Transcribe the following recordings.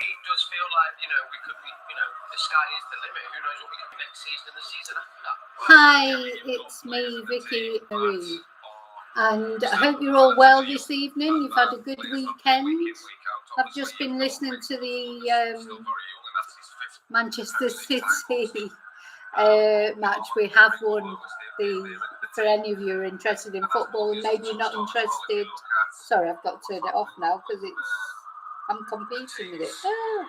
it does feel like, we could be, the sky is the limit. Who knows what we could be next season and the season after that. Hi, it's me, Vicki Marie. And I hope you're all well this evening. You've had a good weekend. I've just been listening to the Manchester City match. We have won for any of you who are interested in football, maybe you're not interested. Sorry, I've got to turn it off now because I'm competing with it. Oh.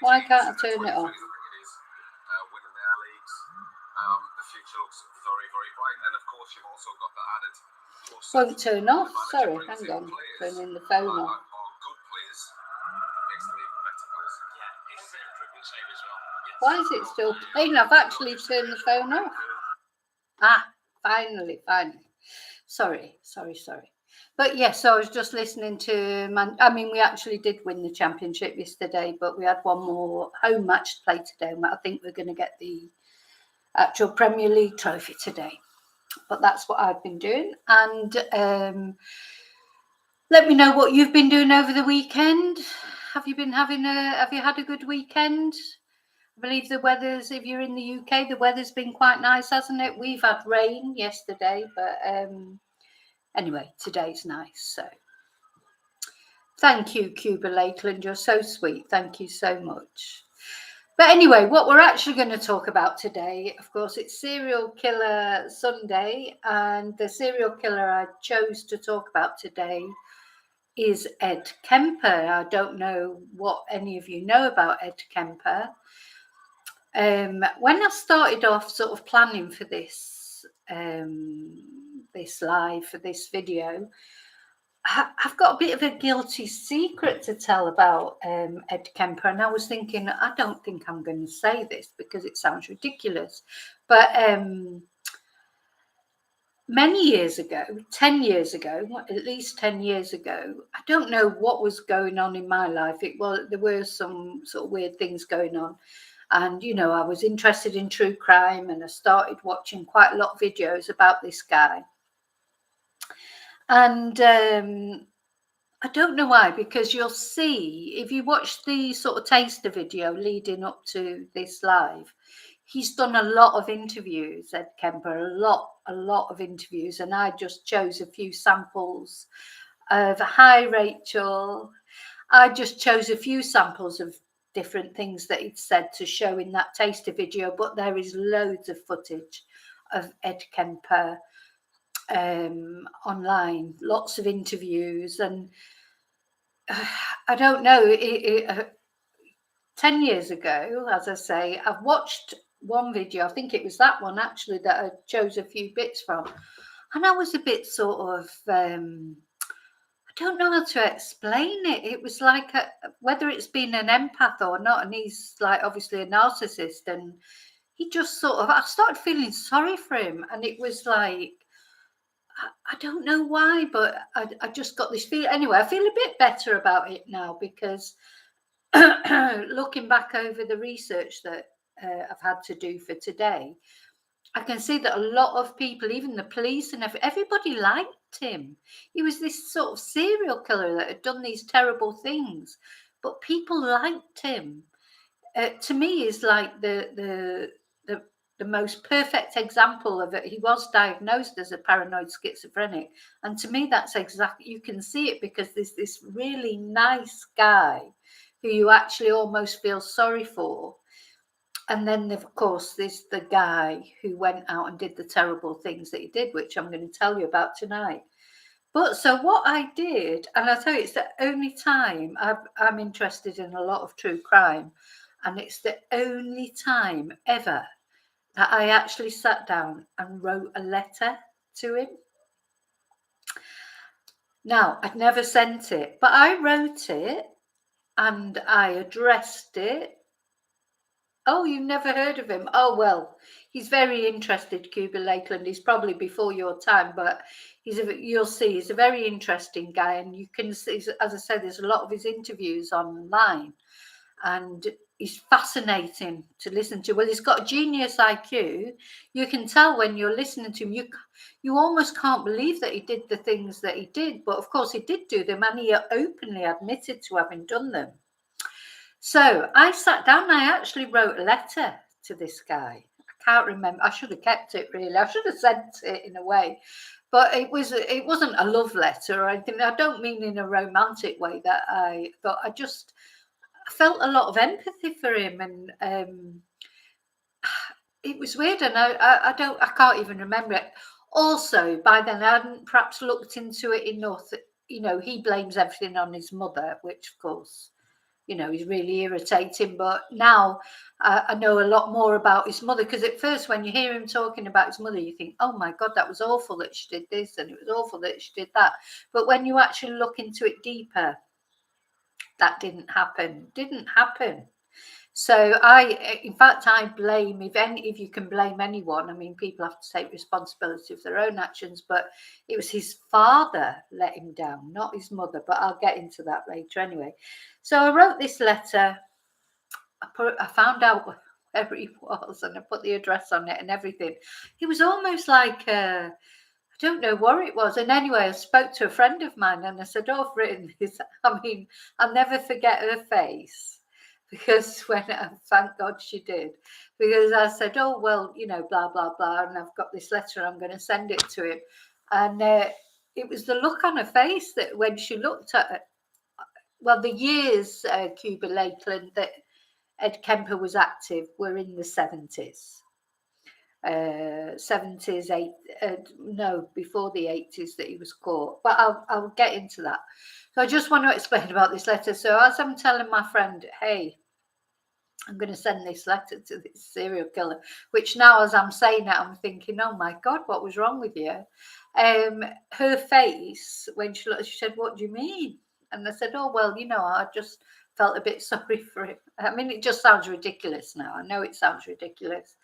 Why can't I turn it off? Won't turn off. Sorry, hang on. Turning the phone off. Why is it still playing? I've actually turned the phone off. Finally. Sorry. But yes, so I was just listening to we actually did win the championship yesterday, but we had one more home match to play today. I think we're going to get the actual Premier League trophy today. But that's what I've been doing. And let me know what you've been doing over the weekend. Have you had a good weekend? I believe the weather's, if you're in the UK, the weather's been quite nice, hasn't it? We've had rain yesterday, but anyway, today's nice. So thank you, Cuba Lakeland. You're so sweet. Thank you so much. But anyway, what we're actually going to talk about today, of course, it's Serial Killer Sunday. And the serial killer I chose to talk about today is Ed Kemper. I don't know what any of you know about Ed Kemper. When I started off sort of planning for this live, for this video, I've got a bit of a guilty secret to tell about Ed Kemper, and I was thinking, I don't think I'm going to say this because it sounds ridiculous, but many years ago, 10 years ago, at least 10 years ago, I don't know what was going on in my life. There were some sort of weird things going on. And, I was interested in true crime and I started watching quite a lot of videos about this guy. And I don't know why, because you'll see, if you watch the sort of taster video leading up to this live, he's done a lot of interviews, Ed Kemper, a lot of interviews. And I just chose a few samples of, hi, Rachel. I just chose a few samples of different things that he'd said to show in that taster video, but there is loads of footage of Ed Kemper online, lots of interviews, and I don't know, 10 years ago, as I say, I've watched one video, I think it was that one actually that I chose a few bits from, and I was a bit sort of I don't know how to explain it. It was like whether it's been an empath or not, and he's like obviously a narcissist, and he just sort of, I started feeling sorry for him, and it was like, I don't know why, but I just got this feeling. Anyway, I feel a bit better about it now because looking back over the research that I've had to do for today, I can see that a lot of people, even the police and everybody liked him. He was this sort of serial killer that had done these terrible things, but people liked him. To me, is like the most perfect example of it. He was diagnosed as a paranoid schizophrenic, and to me, that's exactly, you can see it because there's this really nice guy who you actually almost feel sorry for. And then, of course, there's the guy who went out and did the terrible things that he did, which I'm going to tell you about tonight. But so what I did, and I'll tell you, it's the only time I'm interested in a lot of true crime. And it's the only time ever that I actually sat down and wrote a letter to him. Now, I'd never sent it, but I wrote it and I addressed it. Oh, you've never heard of him? Oh, well, he's very interested, Cuba Lakeland. He's probably before your time, but you'll see, he's a very interesting guy. And you can see, as I said, there's a lot of his interviews online. And he's fascinating to listen to. Well, he's got a genius IQ. You can tell when you're listening to him, you almost can't believe that he did the things that he did. But, of course, he did do them, and he openly admitted to having done them. So I sat down. I actually wrote a letter to this guy. I can't remember. I should have kept it. Really, I should have sent it in a way, but it wasn't a love letter or anything. I don't mean in a romantic way. That I thought I felt a lot of empathy for him, and it was weird, and I can't even remember it. Also, by then I hadn't perhaps looked into it enough. You know, he blames everything on his mother, which of course, you know, is really irritating. But now I know a lot more about his mother, because at first when you hear him talking about his mother, you think, oh my God, that was awful that she did this and it was awful that she did that. But when you actually look into it deeper, that didn't happen. So in fact, I blame, if you can blame anyone, I mean, people have to take responsibility for their own actions, but it was his father let him down, not his mother, but I'll get into that later anyway. So I wrote this letter, I found out where he was and I put the address on it and everything. It was almost like, I don't know what it was. And anyway, I spoke to a friend of mine and I said, oh, I've written this. I mean, I'll never forget her face. Because thank God she did, because I said, oh, well, you know, blah, blah, blah. And I've got this letter, I'm going to send it to him. And it was the look on her face that when she looked at it, well, the years, Cuba Lakeland, that Ed Kemper was active were in the 70s. 70s, before the 80s that he was caught. But I'll get into that. So I just want to explain about this letter. So as I'm telling my friend, hey, I'm going to send this letter to this serial killer, which now as I'm saying it, I'm thinking, oh my God, what was wrong with you? Her face, when she looked, she said, what do you mean? And I said, oh, well, you know, I just felt a bit sorry for him. I mean, it just sounds ridiculous now. I know it sounds ridiculous.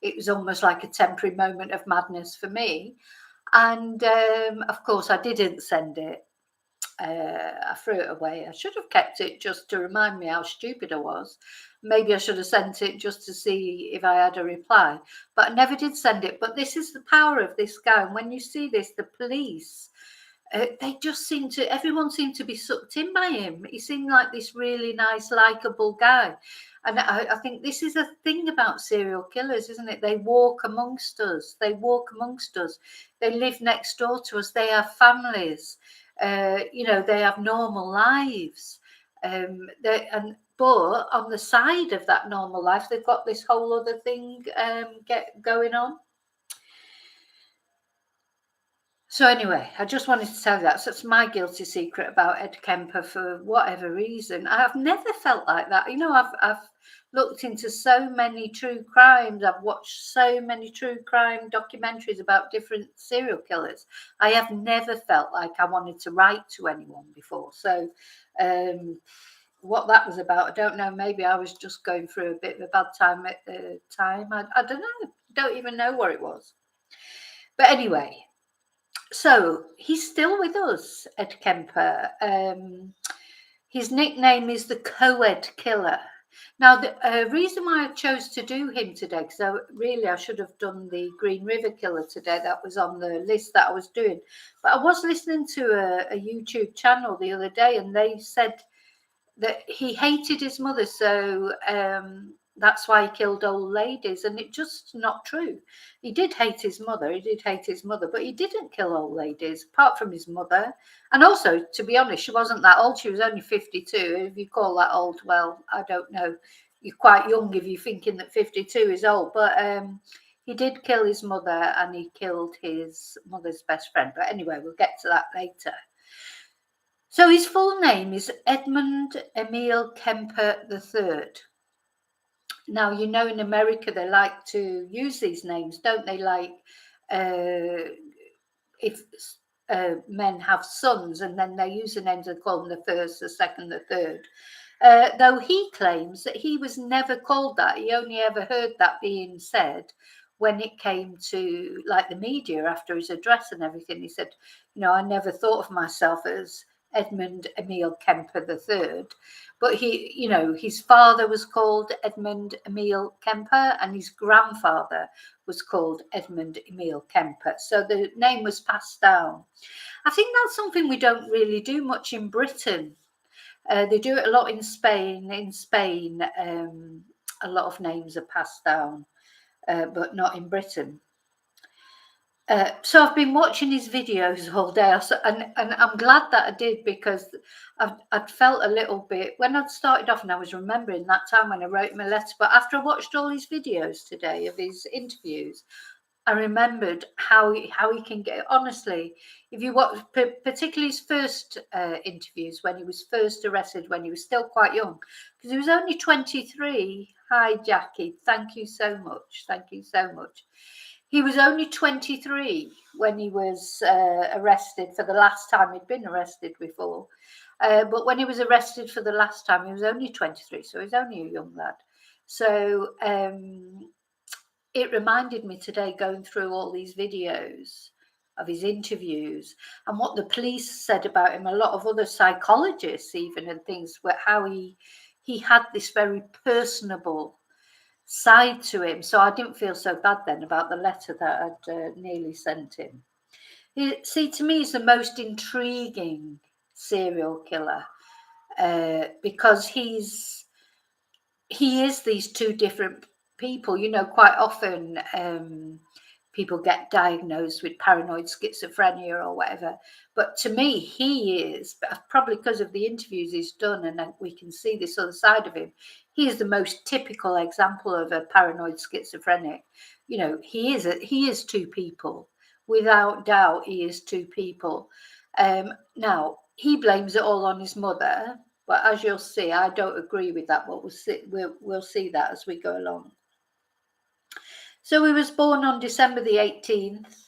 It was almost like a temporary moment of madness for me. And of course, I didn't send it. I threw it away. I should have kept it just to remind me how stupid I was. Maybe I should have sent it just to see if I had a reply, but I never did send it. But this is the power of this guy. And when you see this, the police, they just everyone seemed to be sucked in by him. He seemed like this really nice, likable guy. And I think this is a thing about serial killers, isn't it? They walk amongst us. They live next door to us. They have families. You know, they have normal lives. But on the side of that normal life, they've got this whole other thing going on. So anyway, I just wanted to tell you that. So it's my guilty secret about Ed Kemper for whatever reason. I have never felt like that. You know, I've looked into so many true crimes. I've watched so many true crime documentaries about different serial killers. I have never felt like I wanted to write to anyone before. So what that was about, I don't know. Maybe I was just going through a bit of a bad time at the time. I don't know. Don't even know what it was. But anyway, so he's still with us, Ed Kemper. His nickname is the Co-Ed Killer. Now, the reason why I chose to do him today, because I should have done the Green River Killer today. That was on the list that I was doing. But I was listening to a YouTube channel the other day, and they said that he hated his mother, so that's why he killed old ladies. And it's just not true. He did hate his mother, but he didn't kill old ladies, apart from his mother. And also, to be honest, she wasn't that old. She was only 52. If you call that old, well, I don't know. You're quite young if you're thinking that 52 is old. But he did kill his mother, and he killed his mother's best friend. But anyway, we'll get to that later. So his full name is Edmund Emil Kemper III. Now, you know, in America, they like to use these names, don't they? Like if men have sons, and then they use the names, they call them the first, the second, the third. Though he claims that he was never called that. He only ever heard that being said when it came to like the media after his address and everything. He said, you know, I never thought of myself as Edmund Emil Kemper III, but he, you know, his father was called Edmund Emil Kemper, and his grandfather was called Edmund Emil Kemper. So the name was passed down. I think that's something we don't really do much in Britain. They do it a lot in Spain. In Spain, a lot of names are passed down, but not in Britain. So I've been watching his videos all day, and I'm glad that I did, because I'd felt a little bit when I'd started off, and I was remembering that time when I wrote him a letter. But after I watched all his videos today of his interviews, I remembered how he can get. Honestly, if you watch, particularly his first interviews when he was first arrested, when he was still quite young, because he was only 23. Hi, Jackie. Thank you so much. Thank you so much. He was only 23 when he was arrested for the last time. He'd been arrested before. But when he was arrested for the last time, he was only 23. So he's only a young lad. So it reminded me today, going through all these videos of his interviews and what the police said about him, a lot of other psychologists even, and things, how he had this very personable side to him. So I didn't feel so bad then about the letter that I'd nearly sent him. See, to me, he's the most intriguing serial killer because he is these two different people. You know, quite often people get diagnosed with paranoid schizophrenia or whatever. But to me, he is, probably because of the interviews he's done, and we can see this other side of him, he is the most typical example of a paranoid schizophrenic. You know, he is two people. Without doubt, he is two people. Now, he blames it all on his mother. But as you'll see, I don't agree with that. But we'll see that as we go along. So he was born on December the 18th.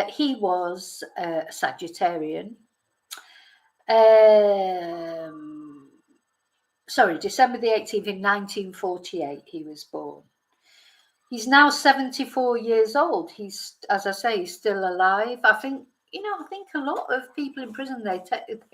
He was a Sagittarian. December the 18th in 1948 he was born. He's now 74 years old. He's, as I say, he's still alive. I think a lot of people in prison, they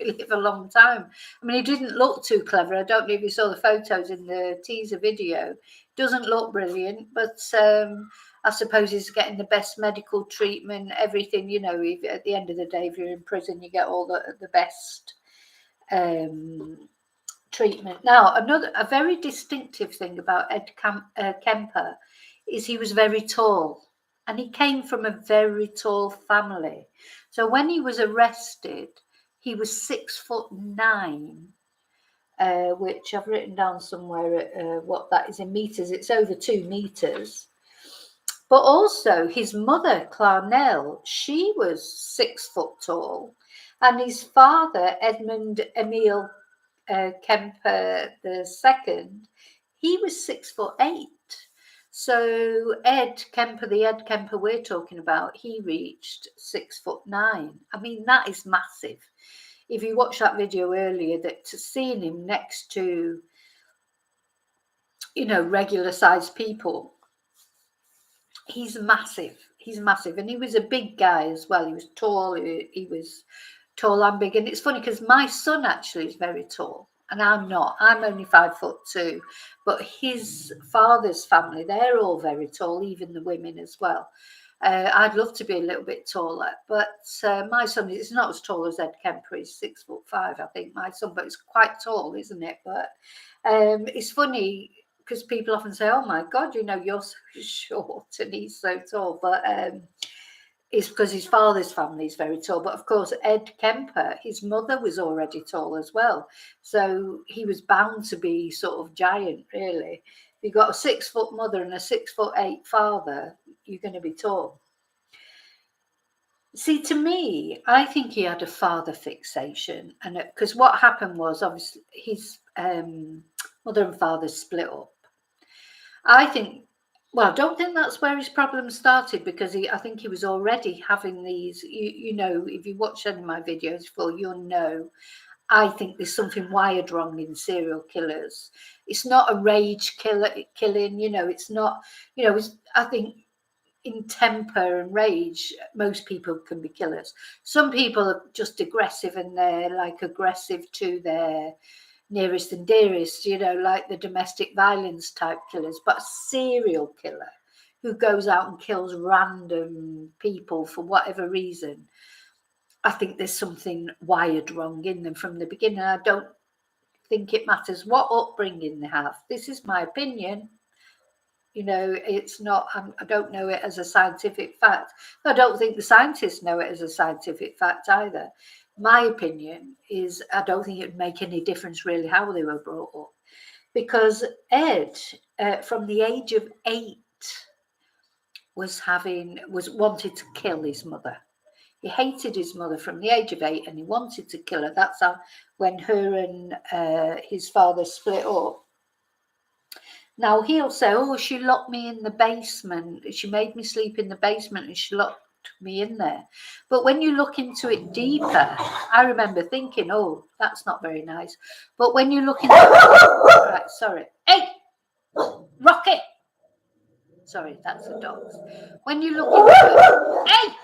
live a long time. I mean, he didn't look too clever. I don't know if you saw the photos in the teaser video. Doesn't look brilliant, but I suppose he's getting the best medical treatment, everything. You know, at the end of the day, if you're in prison, you get all the best treatment. Now, a very distinctive thing about Ed Kemper is he was very tall. And he came from a very tall family. So when he was arrested, he was 6'9", which I've written down somewhere what that is in meters. It's over 2 meters. But also his mother, Clarnell, she was 6 foot tall. And his father, Edmund Emil Kemper II, he was 6'8". So Ed Kemper, the Ed Kemper we're talking about, he reached 6'9". I mean, that is massive. If you watched that video earlier, that to seeing him next to, regular sized people, he's massive. He's massive. And he was a big guy as well. He was tall. He was tall and big. And it's funny because my son actually is very tall. And I'm not. I'm only 5'2", but his father's family, they're all very tall, even the women as well. I'd love to be a little bit taller, but my son is not as tall as Ed Kemper. He's 6'5", I think, my son, but it's quite tall, isn't it? But it's funny because people often say, "Oh my God, you're so short and he's so tall," but it's because his father's family is very tall. But of course, Ed Kemper, his mother was already tall as well. So he was bound to be sort of giant, really. If you've got a 6 foot mother and a 6'8" father, you're going to be tall. See, to me, I think he had a father fixation. And because what happened was, obviously, his mother and father split up. I don't think that's where his problem started, because I think he was already having these, if you watch any of my videos before, you'll know, I think there's something wired wrong in serial killers. It's not a rage killing, it's not, I think in temper and rage, most people can be killers. Some people are just aggressive, and they're like aggressive to their nearest and dearest, like the domestic violence type killers. But a serial killer who goes out and kills random people for whatever reason, I think there's something wired wrong in them from the beginning. I don't think it matters what upbringing they have. This is my opinion. It's not, I don't know it as a scientific fact. I don't think the scientists know it as a scientific fact either. My opinion is I don't think it would make any difference really how they were brought up, because Ed, from the age of 8, was wanted to kill his mother. He hated his mother from the age of 8, and he wanted to kill her. That's how, when her and his father split up. Now he'll say, oh, she locked me in the basement. She made me sleep in the basement and she locked me in there. But when you look into it deeper, I remember thinking, oh, that's not very nice. But when you look into it, right, sorry. Hey, Rocket. Sorry, that's the dogs. When you look into it, hey!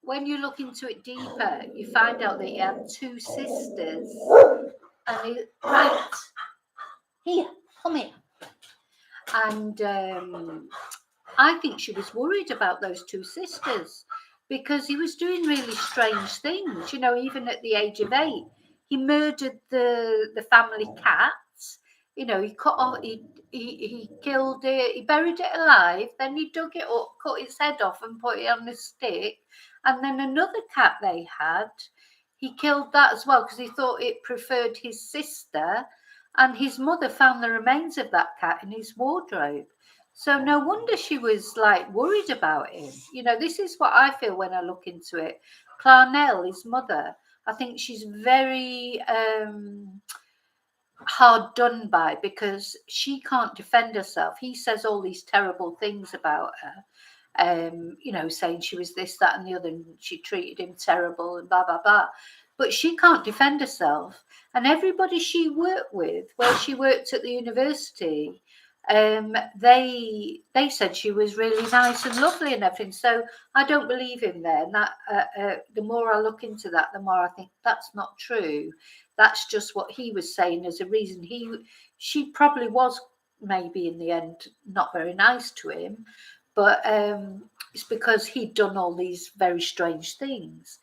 When you look into it deeper, you find out that he had 2 sisters. And right, here, come here. And I think she was worried about those 2 sisters, because he was doing really strange things, even at the age of 8. He murdered the family cats. He cut off, he killed it, he buried it alive, then he dug it up, cut its head off and put it on a stick. And then another cat they had, he killed that as well because he thought it preferred his sister. And his mother found the remains of that cat in his wardrobe. So no wonder she was worried about him. This is what I feel when I look into it. Clarnell, his mother, I think she's very hard done by, because she can't defend herself. He says all these terrible things about her, saying she was this, that and the other, and she treated him terrible and blah, blah, blah. But she can't defend herself. And everybody she worked with, where she worked at the university, they said she was really nice and lovely and everything. So I don't believe him there. And that the more I look into that, the more I think that's not true. That's just what he was saying as a reason. She probably was maybe in the end not very nice to him, but it's because he'd done all these very strange things.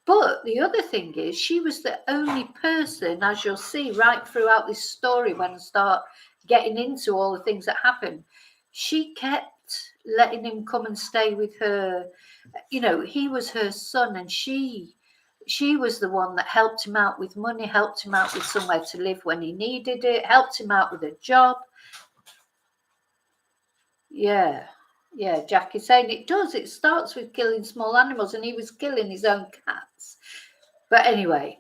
But the other thing is, she was the only person, as you'll see right throughout this story when I start getting into all the things that happened, she kept letting him come and stay with her. He was her son, and she was the one that helped him out with money, helped him out with somewhere to live when he needed it, helped him out with a job. Yeah, Jack is saying it does. It starts with killing small animals, and he was killing his own cats. But anyway,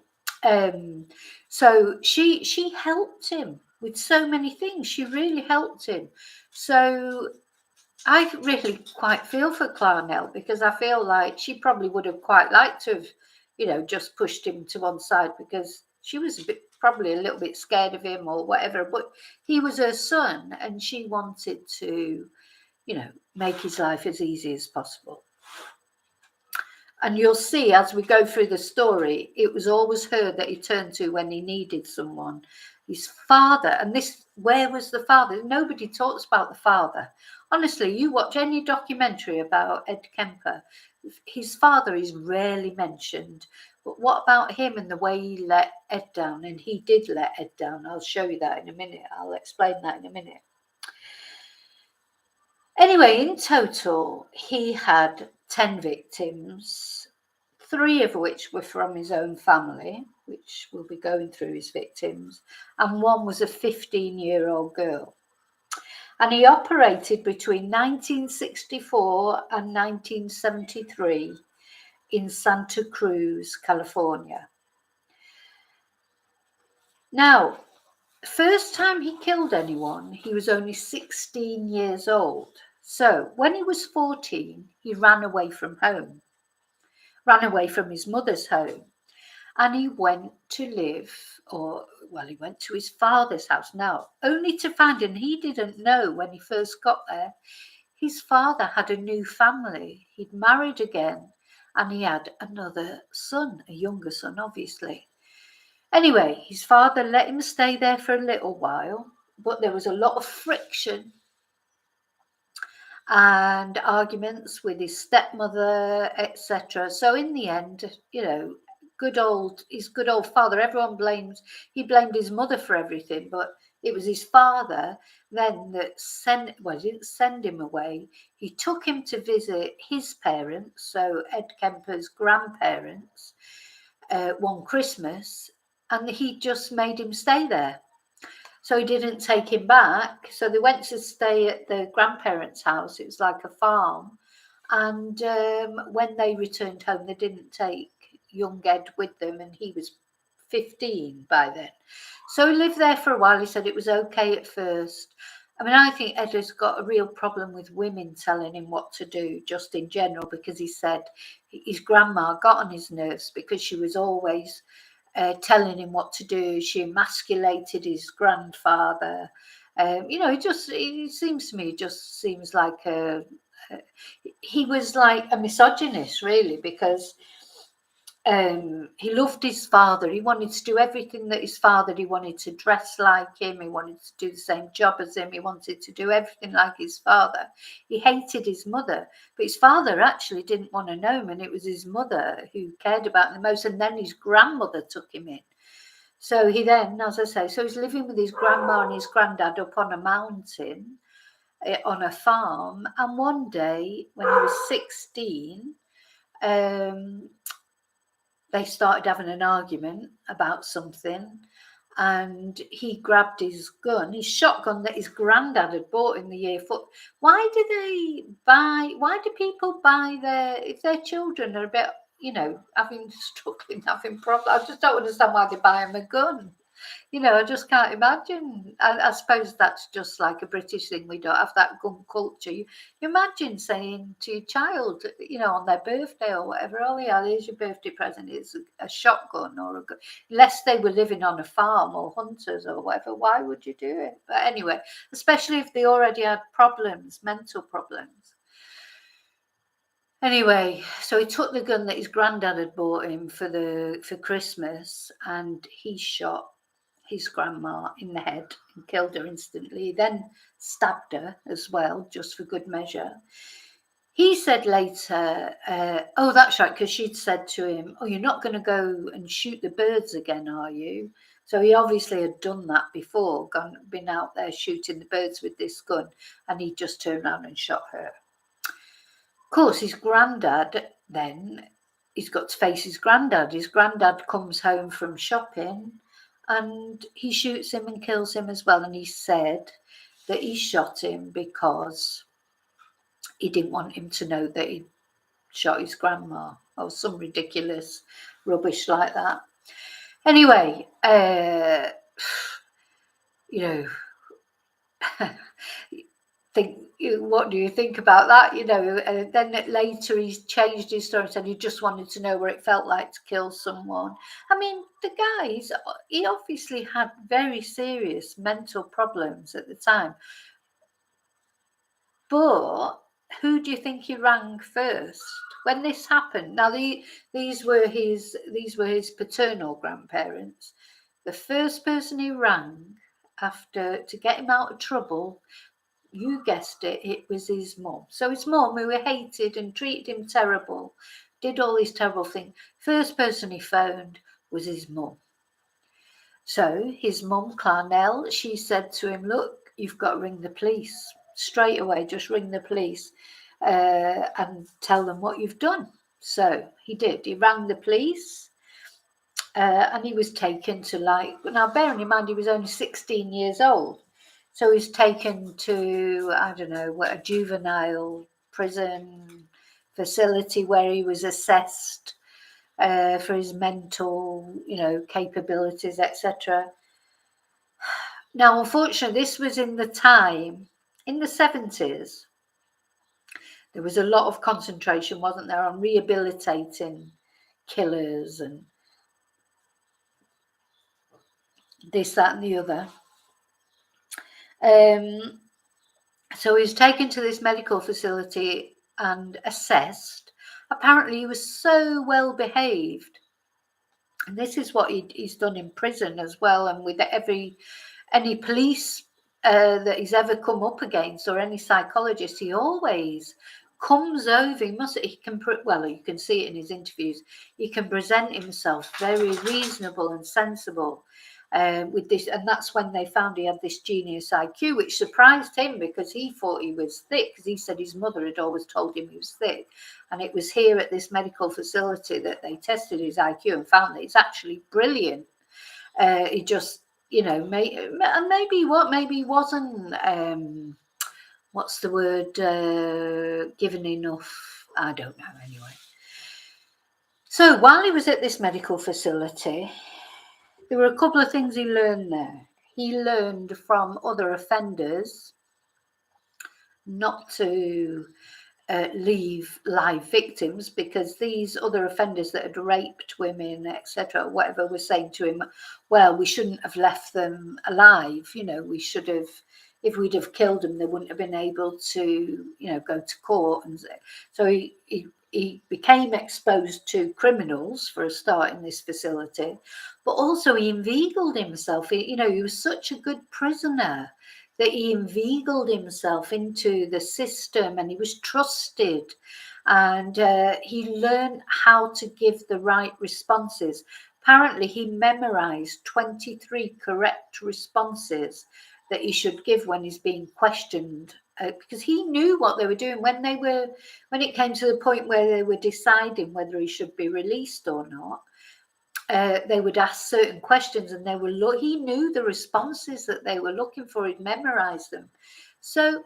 so she helped him with so many things. She really helped him. So I really quite feel for Clarnell, because I feel like she probably would have quite liked to have, just pushed him to one side, because she was probably a little bit scared of him or whatever. But he was her son, and she wanted to, make his life as easy as possible. And you'll see as we go through the story, it was always her that he turned to when he needed someone. His father, and where was the father? Nobody talks about the father. Honestly, you watch any documentary about Ed Kemper, his father is rarely mentioned. But what about him and the way he let Ed down? And he did let Ed down. I'll show you that in a minute. I'll explain that in a minute. Anyway, in total, he had 10 victims, 3 of which were from his own family, which we'll be going through his victims, and 1 was a 15-year-old girl. And he operated between 1964 and 1973 in Santa Cruz, California. Now, first time he killed anyone, he was only 16 years old. So when he was 14, he ran away from home, ran away from his mother's home, and he went to he went to his father's house now, only to find, and he didn't know when he first got there, his father had a new family. He'd married again, and he had another son, a younger son, obviously. Anyway, his father let him stay there for a little while, but there was a lot of friction and arguments with his stepmother, etc. So in the end, his good old father. He blamed his mother for everything, but it was his father then that didn't send him away. He took him to visit his parents, so Ed Kemper's grandparents, one Christmas, and he just made him stay there. So he didn't take him back. So they went to stay at the grandparents' house. It was like a farm. And when they returned home, they didn't take young Ed with them, and he was 15 by then. So he lived there for a while. He said it was okay at first. I mean, I think Ed has got a real problem with women telling him what to do, just in general, because he said his grandma got on his nerves because she was always telling him what to do. She emasculated his grandfather. It seems to me, it just seems like he was like a misogynist, really, because he loved his father. He wanted to do everything that his father did. He wanted to dress like him. He wanted to do the same job as him. He wanted to do everything like his father. He hated his mother, but his father actually didn't want to know him, and it was his mother who cared about him the most. And then his grandmother took him in. So he then, as I say, so he's living with his grandma and his granddad up on a mountain, on a farm. And one day when he was 16, they started having an argument about something, and he grabbed his shotgun that his granddad had bought him the year before. Why do people buy if their children are a bit, struggling, having problems? I just don't understand why they buy them a gun. I just can't imagine. I suppose that's just like a British thing. We don't have that gun culture. You imagine saying to your child, on their birthday or whatever, oh yeah, here's your birthday present. It's a shotgun or a gun. Unless they were living on a farm or hunters or whatever, why would you do it? But anyway, especially if they already had problems, mental problems. Anyway, so he took the gun that his granddad had bought him for Christmas, and he shot his grandma in the head and killed her instantly. He then stabbed her as well, just for good measure. He said later, oh, that's right, because she'd said to him, oh, you're not going to go and shoot the birds again, are you? So he obviously had done that before, been out there shooting the birds with this gun, and he just turned around and shot her. Of course, his granddad then, he's got to face his granddad. His granddad comes home from shopping, and he shoots him and kills him as well. And he said that he shot him because he didn't want him to know that he shot his grandma, or some ridiculous rubbish like that. Anyway, what do you think about that? Then later he changed his story and said he just wanted to know what it felt like to kill someone. I mean, the guy, he obviously had very serious mental problems at the time. But who do you think he rang first when this happened? Now, these were his paternal grandparents. The first person he rang to get him out of trouble, you guessed it, it was his mum. So his mum, who hated and treated him terrible, did all these terrible things. First person he phoned was his mum. So his mum, Clarnell, she said to him, look, you've got to ring the police straight away. Just ring the police and tell them what you've done. So he did. He rang the police and he was taken to now bearing in mind he was only 16 years old. So he's taken to, I don't know, a juvenile prison facility where he was assessed for his mental, capabilities, etc. Now, unfortunately, this was in the time, in the 70s. There was a lot of concentration, wasn't there, on rehabilitating killers and this, that, and the other. So he was taken to this medical facility and assessed. Apparently, he was so well behaved, and this is what he's done in prison as well, and with any police that he's ever come up against or any psychologist, he always comes over. He can, well, you can see it in his interviews. He can present himself very reasonable and sensible with this, and that's when they found he had this genius IQ, which surprised him because he thought he was thick, because he said his mother had always told him he was thick, and it was here at this medical facility that they tested his IQ and found that he's actually brilliant. He just, you know, maybe he wasn't. What's the word? Given enough? I don't know. Anyway, so while he was at this medical facility, there were a couple of things he learned there. He learned from other offenders not to leave live victims, because these other offenders that had raped women, etc., whatever, were saying to him, well, we shouldn't have left them alive. You know, we should have, if we'd have killed them, they wouldn't have been able to, you know, go to court. And so he became exposed to criminals for a start in this facility, but also he inveigled himself. You know, he was such a good prisoner that he inveigled himself into the system, and he was trusted, and he learned how to give the right responses. Apparently, he memorized 23 correct responses that he should give when he's being questioned, because he knew what they were doing when it came to the point where they were deciding whether he should be released or not. They would ask certain questions, and he knew the responses that they were looking for. He'd memorized them. So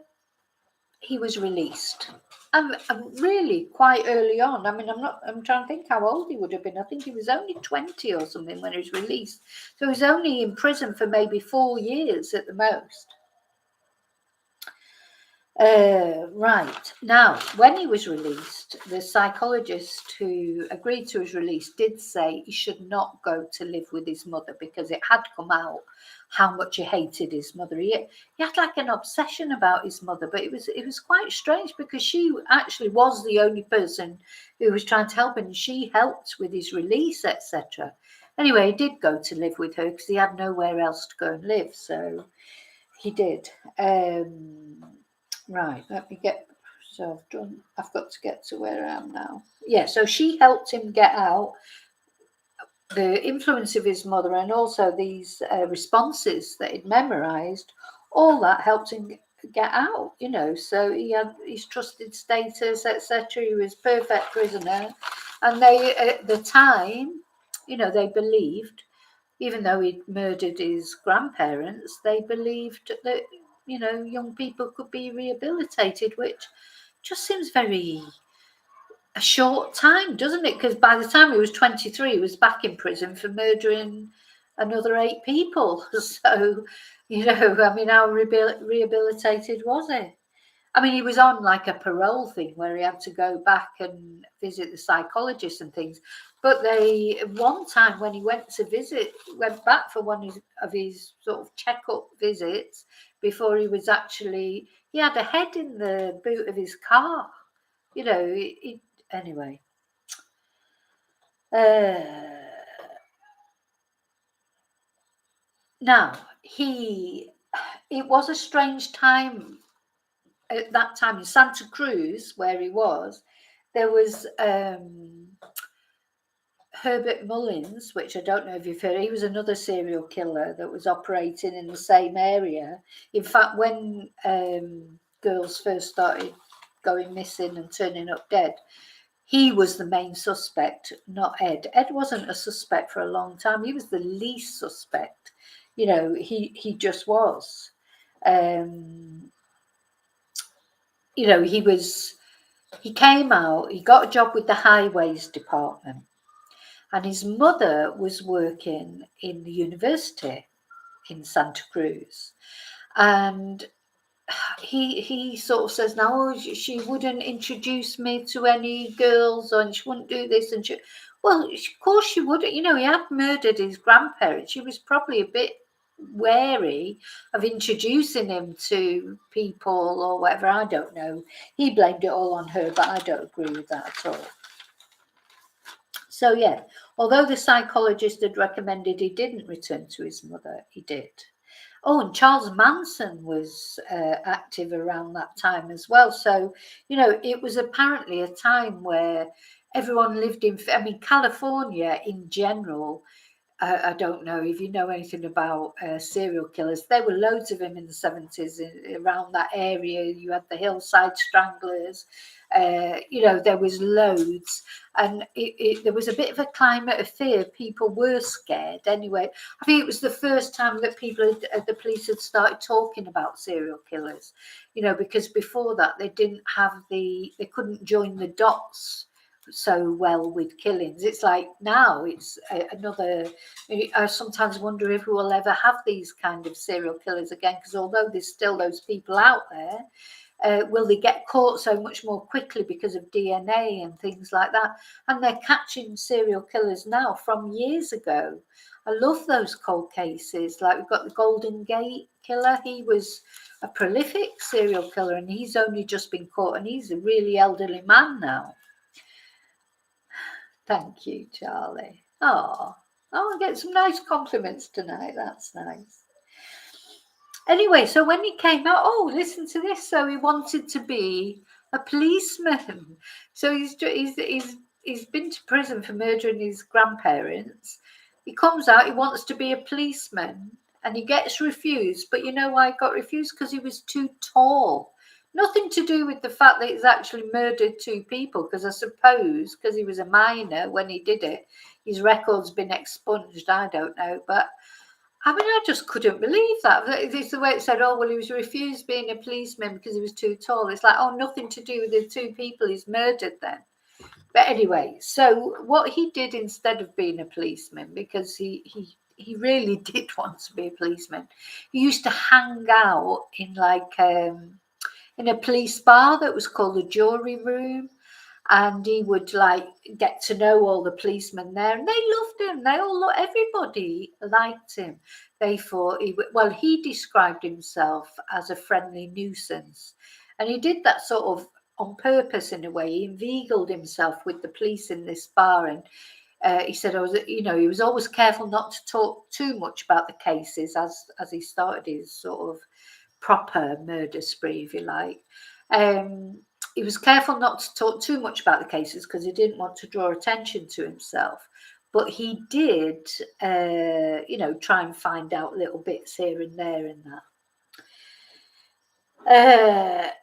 he was released. And really quite early on. I mean, I'm trying to think how old he would have been. I think he was only 20 or something when he was released. So he was only in prison for maybe 4 years at the most. Right. Now, when he was released, the psychologist who agreed to his release did say he should not go to live with his mother, because it had come out how much he hated his mother. He had like an obsession about his mother, but it was quite strange, because she actually was the only person who was trying to help him. She helped with his release, etc. Anyway, he did go to live with her because he had nowhere else to go and live, so he did. Right, let me get, so I've got to get to where I am now. Yeah, so she helped him get out. The influence of his mother, and also these responses that he'd memorized, all that helped him get out, you know. So he had his trusted status, etc. He was perfect prisoner. And they, at the time, you know, they believed, even though he'd murdered his grandparents, they believed that, you know, young people could be rehabilitated, which just seems very a short time, doesn't it? Because by the time he was 23, he was back in prison for murdering another 8 people. So, you know, I mean, how rehabilitated was he? I mean, he was on like a parole thing where he had to go back and visit the psychologist and things. But one time when he went back for one of his sort of checkup visits, before he had a head in the boot of his car. You know, anyway. Now, it was a strange time. At that time in Santa Cruz, where he was, there was Herbert Mullins, which I don't know if you've heard. He was another serial killer that was operating in the same area. In fact, when girls first started going missing and turning up dead, he was the main suspect, not Ed. Ed wasn't a suspect for a long time. He was the least suspect. You know, he just was. You know, he came out, he got a job with the highways department, and his mother was working in the university in Santa Cruz. And he sort of says, no, she wouldn't introduce me to any girls, and she wouldn't do this. And well, of course she wouldn't. You know, he had murdered his grandparents. She was probably a bit wary of introducing him to people or whatever. I don't know. He blamed it all on her, but I don't agree with that at all. So yeah, although the psychologist had recommended he didn't return to his mother, he did. Oh, and Charles Manson was active around that time as well. So, you know, it was apparently a time where everyone lived in, I mean, California in general. I don't know if you know anything about serial killers. There were loads of them in the 70s around that area. You had the hillside stranglers. You know, there was loads. And there was a bit of a climate of fear. People were scared anyway. I think it was the first time that the police had started talking about serial killers, you know, because before that they couldn't join the dots so well with killings. It's like now it's another. I sometimes wonder if we will ever have these kind of serial killers again, because although there's still those people out there, will they get caught so much more quickly because of DNA and things like that? And they're catching serial killers now from years ago. I love those cold cases. Like we've got the Golden Gate Killer. He was a prolific serial killer and he's only just been caught, and he's a really elderly man now. Thank you, Charlie. Oh, I get some nice compliments tonight. That's nice. Anyway, so when he came out, oh, listen to this. So he wanted to be a policeman. So he's been to prison for murdering his grandparents. He comes out, he wants to be a policeman, and he gets refused. But you know why he got refused? Because he was too tall. Nothing to do with the fact that he's actually murdered two people, because I suppose because he was a minor when he did it, his record's been expunged. I don't know, but I mean, I just couldn't believe that. It's the way it said, oh, well, he was refused being a policeman because he was too tall. It's like, oh, nothing to do with the two people he's murdered then. But anyway, so what he did instead of being a policeman, because he really did want to be a policeman, he used to hang out in in a police bar that was called the Jury Room, and he would like get to know all the policemen there, and they loved him. Everybody liked him. They thought he described himself as a friendly nuisance, and he did that sort of on purpose in a way. He inveigled himself with the police in this bar, and he said, he was always careful not to talk too much about the cases as he started his sort of proper murder spree, if you like. He was careful not to talk too much about the cases because he didn't want to draw attention to himself. But he did, try and find out little bits here and there in that.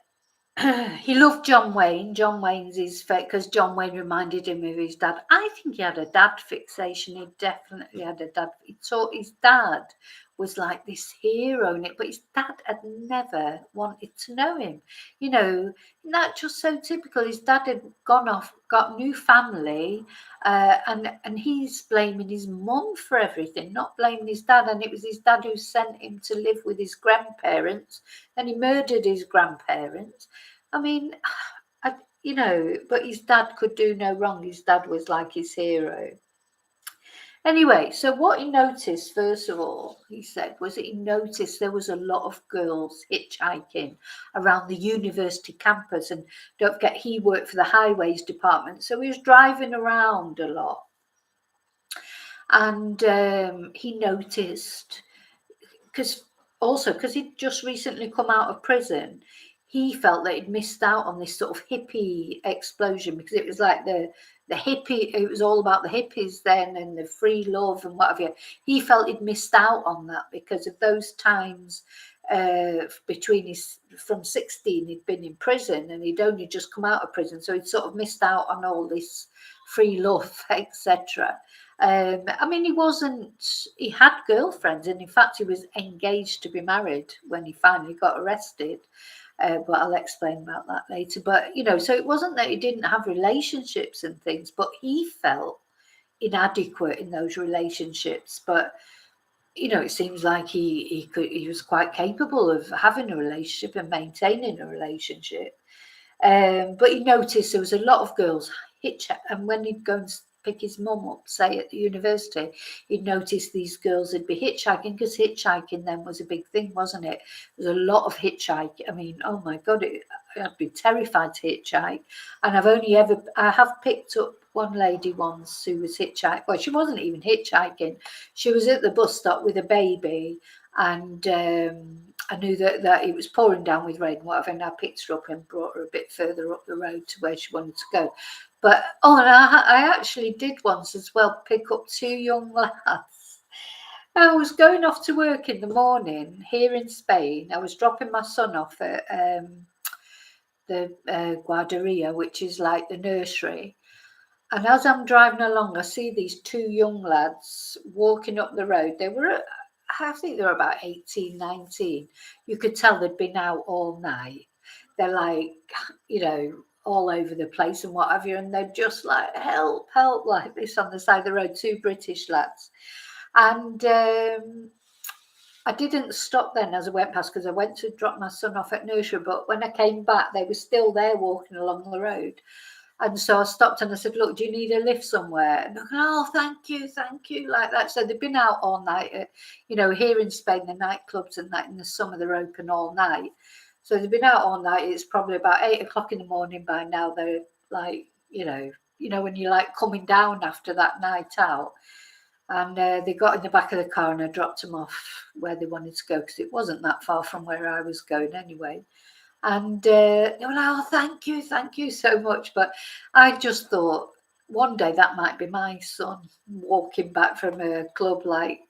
He loved John Wayne. John Wayne's his fate because John Wayne reminded him of his dad. I think he had a dad fixation. He definitely had a dad. He thought his dad was like this hero in it, but his dad had never wanted to know him. You know, that's just so typical. His dad had gone off, got a new family, and he's blaming his mum for everything, not blaming his dad. And it was his dad who sent him to live with his grandparents, and he murdered his grandparents. I mean, but his dad could do no wrong. His dad was like his hero. Anyway, so what he noticed, first of all, he said, was that he noticed there was a lot of girls hitchhiking around the university campus. And don't forget, he worked for the highways department, so he was driving around a lot. And he noticed, because he'd just recently come out of prison, he felt that he'd missed out on this sort of hippie explosion, because it was like the hippie, it was all about the hippies then and the free love and what have you. He felt he'd missed out on that because of those times from 16 he'd been in prison and he'd only just come out of prison, so he'd sort of missed out on all this free love, etc. I mean, he had girlfriends, and in fact he was engaged to be married when he finally got arrested. But I'll explain about that later. But, so it wasn't that he didn't have relationships and things, but he felt inadequate in those relationships. But, it seems like he was quite capable of having a relationship and maintaining a relationship. But he noticed there was a lot of girls and when he'd go and pick his mum up, say at the university, he'd noticed these girls would be hitchhiking, because hitchhiking then was a big thing, wasn't it? There's a lot of hitchhiking. I mean, oh my God, I'd be terrified to hitchhike. And I have picked up one lady once who was hitchhiking. Well, she wasn't even hitchhiking. She was at the bus stop with a baby, and I knew that it was pouring down with rain and whatever, and I picked her up and brought her a bit further up the road to where she wanted to go. But and I actually did once as well pick up 2 young lads. I was going off to work in the morning here in Spain. I was dropping my son off at the guarderia, which is like the nursery. And as I'm driving along, I see these 2 young lads walking up the road. They were, I think they were about 18, 19. You could tell they'd been out all night. They're like, all over the place and what have you. And they're just like, help, help, like this on the side of the road, 2 British lads. And I didn't stop then as I went past because I went to drop my son off at nursery. But when I came back, they were still there walking along the road. And so I stopped and I said, look, do you need a lift somewhere? And they're going, oh, thank you, like that. So they've been out all night. Here in Spain, the nightclubs and that in the summer, they're open all night. So they've been out all night. It's probably about 8 o'clock in the morning by now. They're like, when you're like coming down after that night out. And they got in the back of the car and I dropped them off where they wanted to go because it wasn't that far from where I was going anyway. And they were like, oh, thank you so much. But I just thought one day that might be my son walking back from a club, like,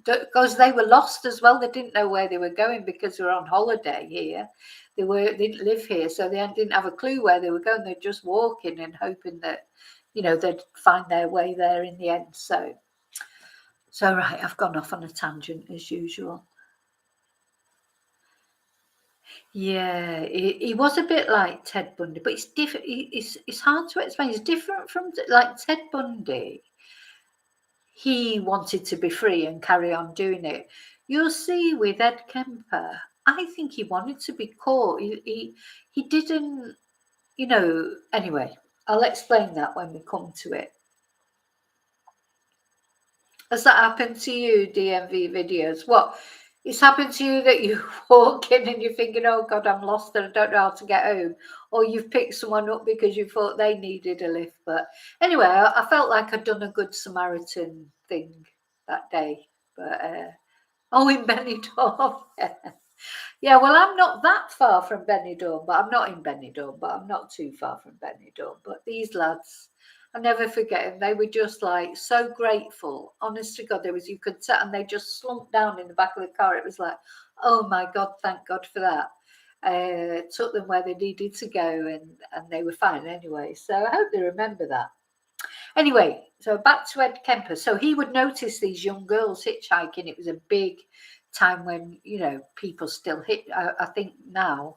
because they were lost as well. They didn't know where they were going because they were on holiday here. They didn't live here, so they didn't have a clue where they were going. They're just walking and hoping that, they'd find their way there in the end. So right, I've gone off on a tangent as usual. Yeah, he was a bit like Ted Bundy, but it's different. It's hard to explain. It's different from like Ted Bundy. He wanted to be free and carry on doing it. You'll see with Ed Kemper, I think he wanted to be caught. He didn't, Anyway, I'll explain that when we come to it. Has that happened to you, DMV videos? What? It's happened to you that you walk in and you're thinking, oh God, I'm lost and I don't know how to get home. Or you've picked someone up because you thought they needed a lift. But anyway, I felt like I'd done a good Samaritan thing that day. But, in Benidorm. Yeah, well, I'm not that far from Benidorm, but I'm not in Benidorm, but I'm not too far from Benidorm. But these lads, I never forget them. They were just like so grateful. Honest to God, you could tell, and they just slumped down in the back of the car. It was like, oh my God, thank God for that. Took them where they needed to go, and they were fine anyway. So I hope they remember that. Anyway, so back to Ed Kemper. So he would notice these young girls hitchhiking. It was a big time when, people still hit. I think now,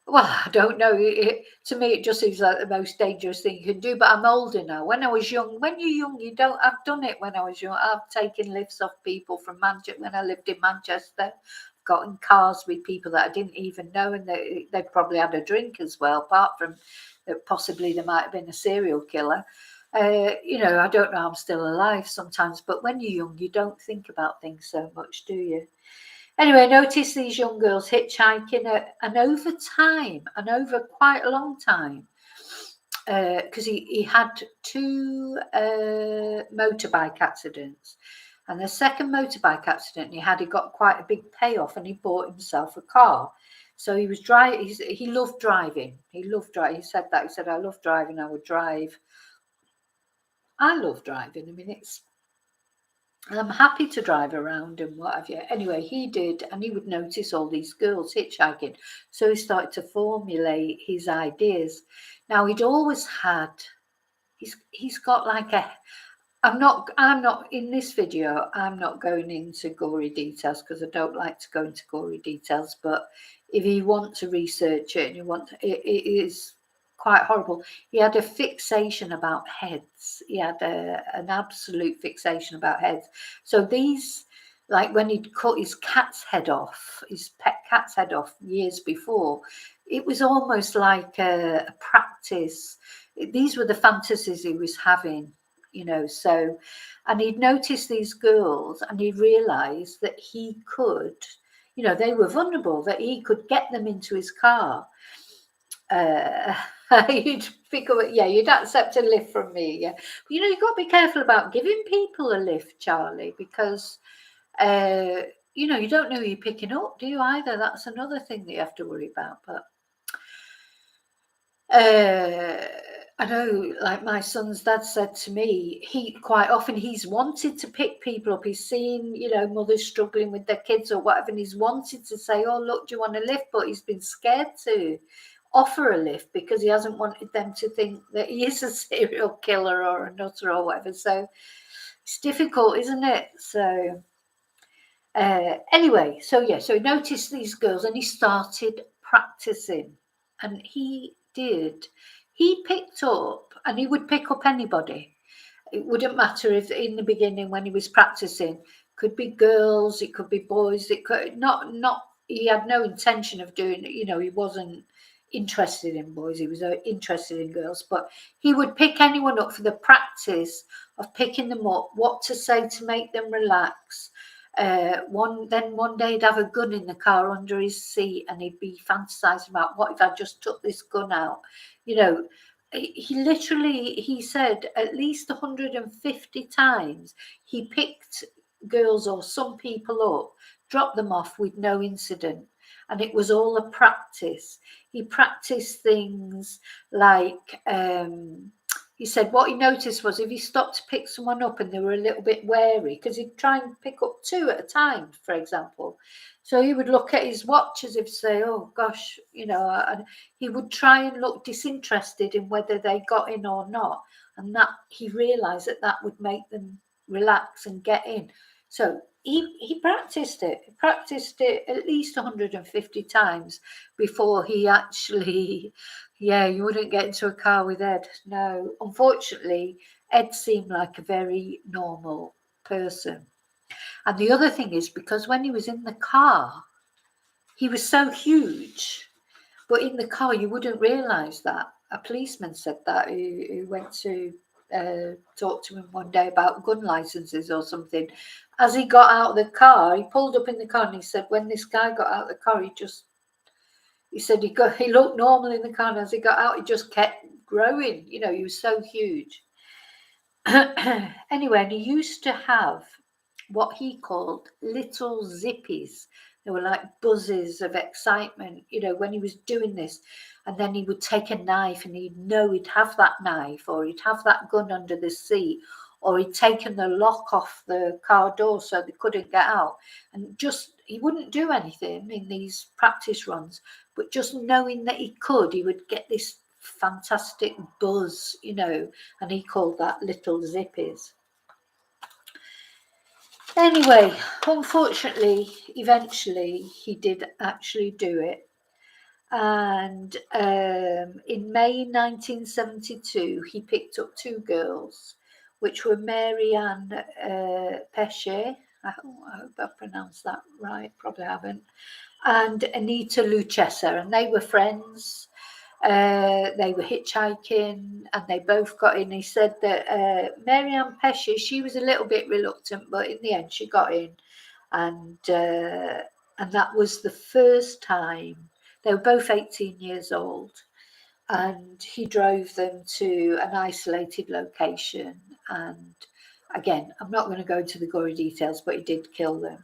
well, I don't know. To me, it just seems like the most dangerous thing you can do. But I'm older now. When I was young, when you're young, you don't. I've done it when I was young. I've taken lifts off people from Manchester when I lived in Manchester. Got in cars with people that I didn't even know, and they probably had a drink as well. Apart from that, possibly there might have been a serial killer. I don't know. I'm still alive sometimes, but when you're young, you don't think about things so much, do you? Anyway, I noticed these young girls hitchhiking, and over time, and over quite a long time, because he had 2 motorbike accidents. And the second motorbike accident he got quite a big payoff, and he bought himself a car. So he was driving. He loved driving. He said that. He said, I love driving. I would drive. I love driving. I mean, I'm happy to drive around and what have you. Anyway, he did, and he would notice all these girls hitchhiking. So he started to formulate his ideas. Now he'd always had. He's got like a. I'm not in this video. I'm not going into gory details because I don't like to go into gory details. But if you want to research it and it is quite horrible. He had a fixation about heads. He had an absolute fixation about heads. So these, like when he'd cut his cat's head off, his pet cat's head off years before, it was almost like a practice. These were the fantasies he was having, so, and he'd noticed these girls and he realized that he could, they were vulnerable, that he could get them into his car. You'd accept a lift from me, yeah. But, you've got to be careful about giving people a lift, Charlie, because you know, you don't know who you're picking up, do you, either? That's another thing that you have to worry about. But I know, like my son's dad said to me, he quite often he's wanted to pick people up. He's seen, you know, mothers struggling with their kids or whatever, and he's wanted to say, "Oh, look, do you want a lift?" But he's been scared to offer a lift because he hasn't wanted them to think that he is a serial killer or a nutter or whatever. So it's difficult, isn't it? So anyway, so yeah, so he noticed these girls and he started practicing, and he picked up, and he would pick up anybody. It wouldn't matter if in the beginning when he was practicing, could be girls, it could be boys, it could not, he had no intention of doing it, you know, he wasn't interested in boys, he was interested in girls, but he would pick anyone up for the practice of picking them up, what to say to make them relax. One day he'd have a gun in the car under his seat, and he'd be fantasizing about, what if I just took this gun out, you know. He said at least 150 times he picked girls or some people up, dropped them off with no incident, and it was all a practice. He practiced things like he said what he noticed was if he stopped to pick someone up and they were a little bit wary, because he'd try and pick up two at a time, for example. So he would look at his watch as if to say, "Oh gosh," you know, and he would try and look disinterested in whether they got in or not. And that he realised that would make them relax and get in. So he practiced it. He practiced it at least 150 times before he actually, yeah, you wouldn't get into a car with Ed. No, unfortunately, Ed seemed like a very normal person. And the other thing is, because when he was in the car, he was so huge, but in the car you wouldn't realise that. A policeman said that, who went to talk to him one day about gun licenses or something. As he got out of the car, he pulled up in the car, and he said when this guy got out of the car, he said he looked normal in the car, and as he got out, he just kept growing. You know, he was so huge. Anyway, and he used to have what he called little zippies. They were like buzzes of excitement, you know, when he was doing this. And then he would take a knife, and he'd know he'd have that knife, or he'd have that gun under the seat, or he'd taken the lock off the car door so they couldn't get out. And just, he wouldn't do anything in these practice runs, but just knowing that he could, he would get this fantastic buzz, you know, and he called that little zippies. Anyway, unfortunately, eventually he did actually do it. And in May 1972, he picked up two girls, which were Mary Ann Pesce, I hope I pronounced that right, probably haven't, and Anita Lucchesa, and they were friends. They were hitchhiking, and they both got in. He said that Mary Ann Pesce, she was a little bit reluctant, but in the end she got in, and that was the first time. They were both 18 years old, and he drove them to an isolated location. And again, I'm not going to go into the gory details, but he did kill them.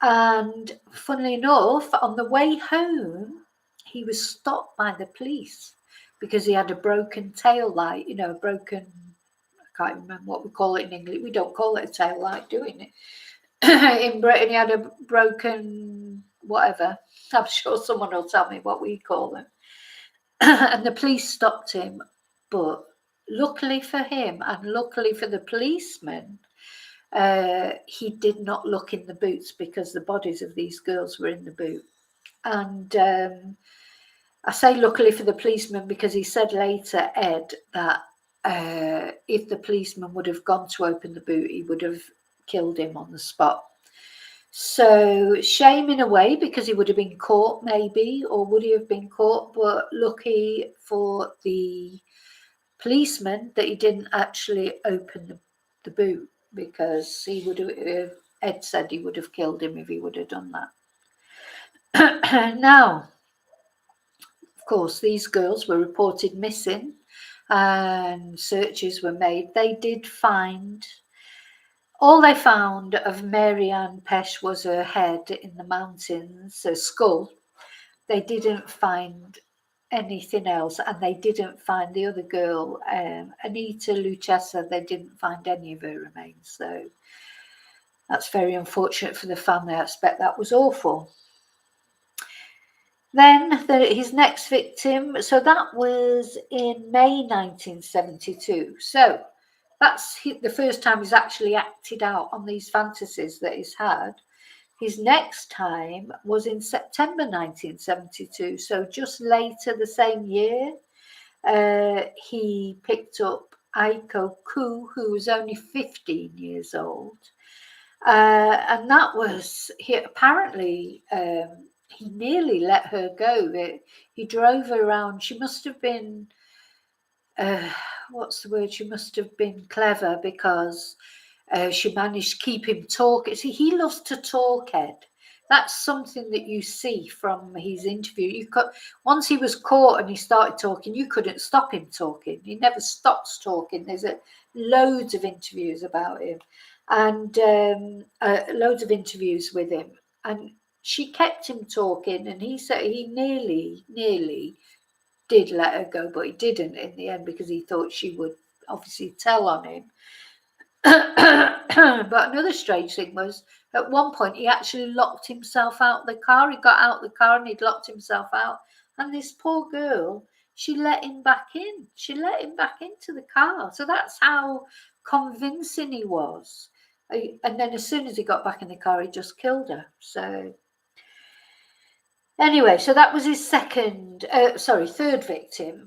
And funnily enough, on the way home, he was stopped by the police because he had a broken tail light, you know, I can't remember what we call it in English. We don't call it a tail light, do we? In Britain, he had a broken whatever. I'm sure someone will tell me what we call them. And the police stopped him. But luckily for him, and luckily for the policeman, he did not look in the boots, because the bodies of these girls were in the boot. And I say luckily for the policeman because he said later, Ed, that if the policeman would have gone to open the boot, he would have killed him on the spot. So shame in a way, because he would have been caught maybe, or would he have been caught? But lucky for the policeman that he didn't actually open the boot, because he would have, Ed said he would have killed him if he would have done that. Now, of course, these girls were reported missing and searches were made. They did find All they found of Mary Ann Pesh was her head in the mountains, her skull. They didn't find anything else, and they didn't find the other girl, Anita Lucchesa. They didn't find any of her remains. So that's very unfortunate for the family. I expect that was awful. Then his next victim, so that was in May 1972. So that's the first time he's actually acted out on these fantasies that he's had. His next time was in September 1972. So just later the same year, he picked up Aiko Ku, who was only 15 years old. And that was, apparently, he nearly let her go. He drove her around. She must have been, what's the word? She must have been clever, because she managed to keep him talking. See, he loves to talk, Ed. That's something that you see from his interview. Once he was caught and he started talking, you couldn't stop him talking. He never stops talking. There's loads of interviews about him, and loads of interviews with him. And she kept him talking, and he said he nearly did let her go, but he didn't in the end, because he thought she would obviously tell on him. But another strange thing was, at one point he actually locked himself out the car. He got out the car and he'd locked himself out, and this poor girl, she let him back in. She let him back into the car. So that's how convincing he was. And then as soon as he got back in the car, he just killed her. So anyway, so that was his third victim.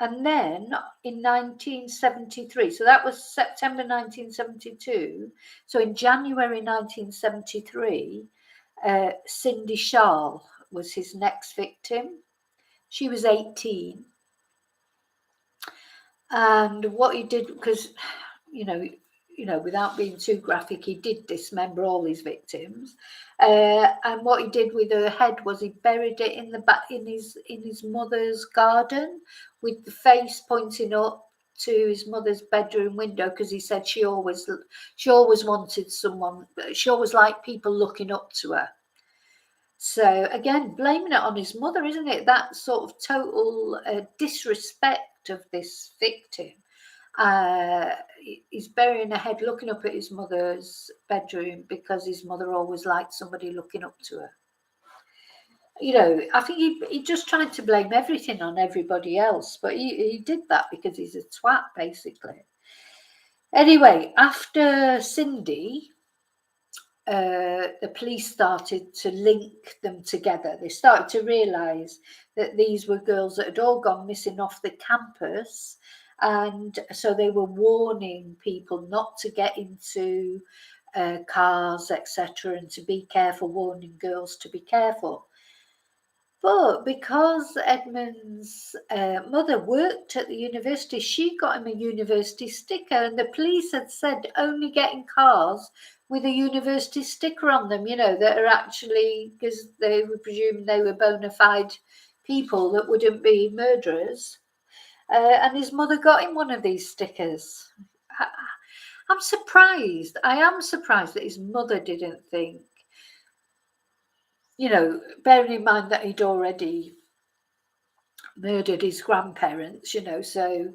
And then in 1973, so that was September 1972. So in January 1973, Cindy Sharl was his next victim. She was 18. And what he did, because, without being too graphic, he did dismember all his victims. And what he did with her head was he buried it in his mother's garden, with the face pointing up to his mother's bedroom window, because he said she always wanted someone. She always liked people looking up to her. So again, blaming it on his mother, isn't it? That sort of total disrespect of this victim. He's burying her head looking up at his mother's bedroom because his mother always liked somebody looking up to her. I think he just tried to blame everything on everybody else, but he did that because he's a twat, basically. Anyway, after Cindy, the police started to link them together. They started to realise that these were girls that had all gone missing off the campus, and so they were warning people not to get into cars, etc., and to be careful, warning girls to be careful. But because Edmund's mother worked at the university, she got him a university sticker, and the police had said only get in cars with a university sticker on them, that are actually, because they were presuming they were bona fide people that wouldn't be murderers. And his mother got him one of these stickers. I'm surprised. I am surprised that his mother didn't think, bearing in mind that he'd already murdered his grandparents, so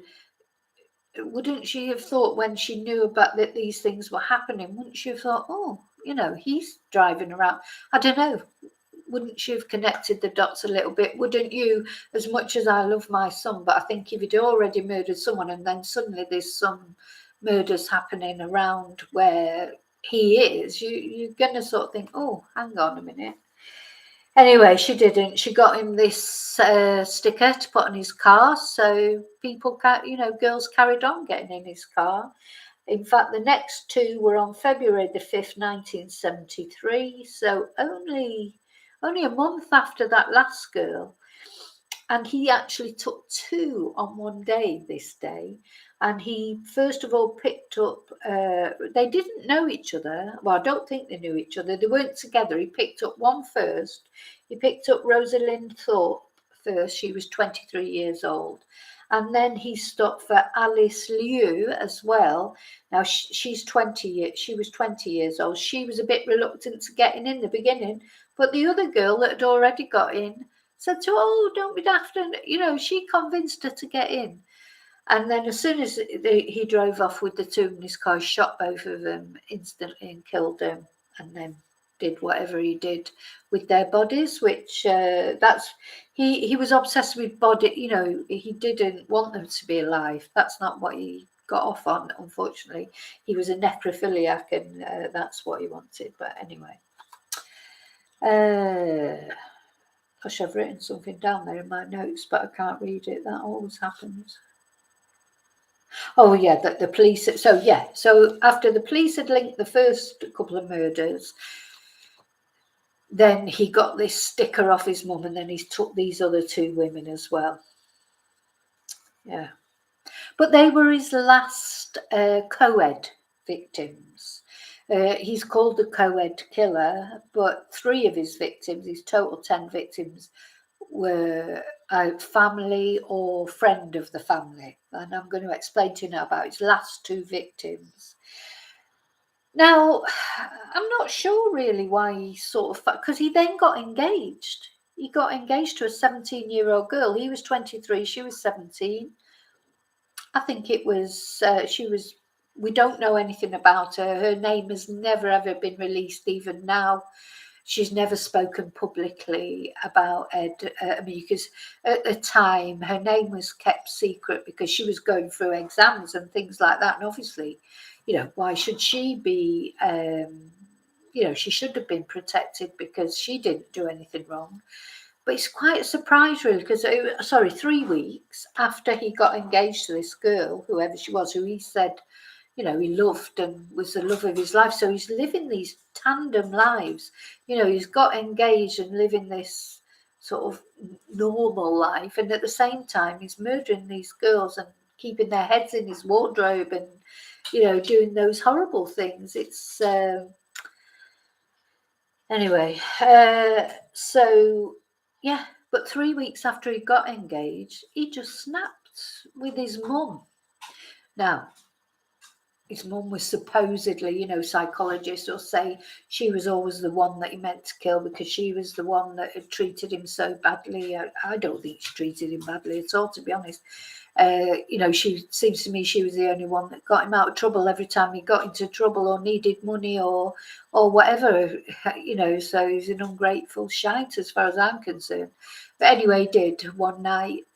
wouldn't she have thought, when she knew about that these things were happening, wouldn't she have thought, he's driving around? I don't know. Wouldn't she have connected the dots a little bit? Wouldn't you? As much as I love my son, but I think if he'd already murdered someone and then suddenly there's some murders happening around where he is, you're going to sort of think, oh, hang on a minute. Anyway, she didn't. She got him this sticker to put on his car, so girls carried on getting in his car. In fact, the next two were on February the 5th, 1973, so only a month after that last girl. And he actually took two on one day this day. And he, first of all, picked up, they didn't know each other. Well, I don't think they knew each other. They weren't together. He picked up one first. He picked up Rosalind Thorpe first. She was 23 years old. And then he stopped for Alice Liu as well. Now she's 20 years. She was 20 years old. She was a bit reluctant to getting in the beginning, but the other girl that had already got in said to her, "Oh, don't be daft," and she convinced her to get in. And then as soon as he drove off with the two in his car, he shot both of them instantly and killed them, and then did whatever he did with their bodies, which he was obsessed with body. He didn't want them to be alive. That's not what he got off on, unfortunately. He was a necrophiliac, and that's what he wanted. But anyway, gosh, I've written something down there in my notes, but I can't read it. That always happens. Oh yeah, the police. So after the police had linked the first couple of murders, then he got this sticker off his mum, and then he took these other two women as well. Yeah, but they were his last co-ed victims. He's called the co-ed killer, but 3 of his victims, his total 10 victims, were a family or friend of the family. And I'm going to explain to you now about his last 2 victims. Now, I'm not sure really why he because he then got engaged. He got engaged to a 17-year-old girl. He was 23, she was 17. I think it was, we don't know anything about her. Her name has never ever been released, even now. She's never spoken publicly about Ed. Because at the time her name was kept secret because she was going through exams and things like that. And obviously, why should she be, she should have been protected because she didn't do anything wrong. But it's quite a surprise, really, because 3 weeks after he got engaged to this girl, whoever she was, who he said, he loved and was the love of his life. So he's living these tandem lives. He's got engaged and living this sort of normal life. And at the same time, he's murdering these girls and keeping their heads in his wardrobe and, doing those horrible things. It's anyway. So, yeah. But 3 weeks after he got engaged, he just snapped with his mum. Now, his mum was supposedly, psychologists will say she was always the one that he meant to kill because she was the one that had treated him so badly. I don't think she treated him badly at all, to be honest. She seems to me she was the only one that got him out of trouble every time he got into trouble or needed money or whatever, so he's an ungrateful shite as far as I'm concerned. But anyway, he did one night.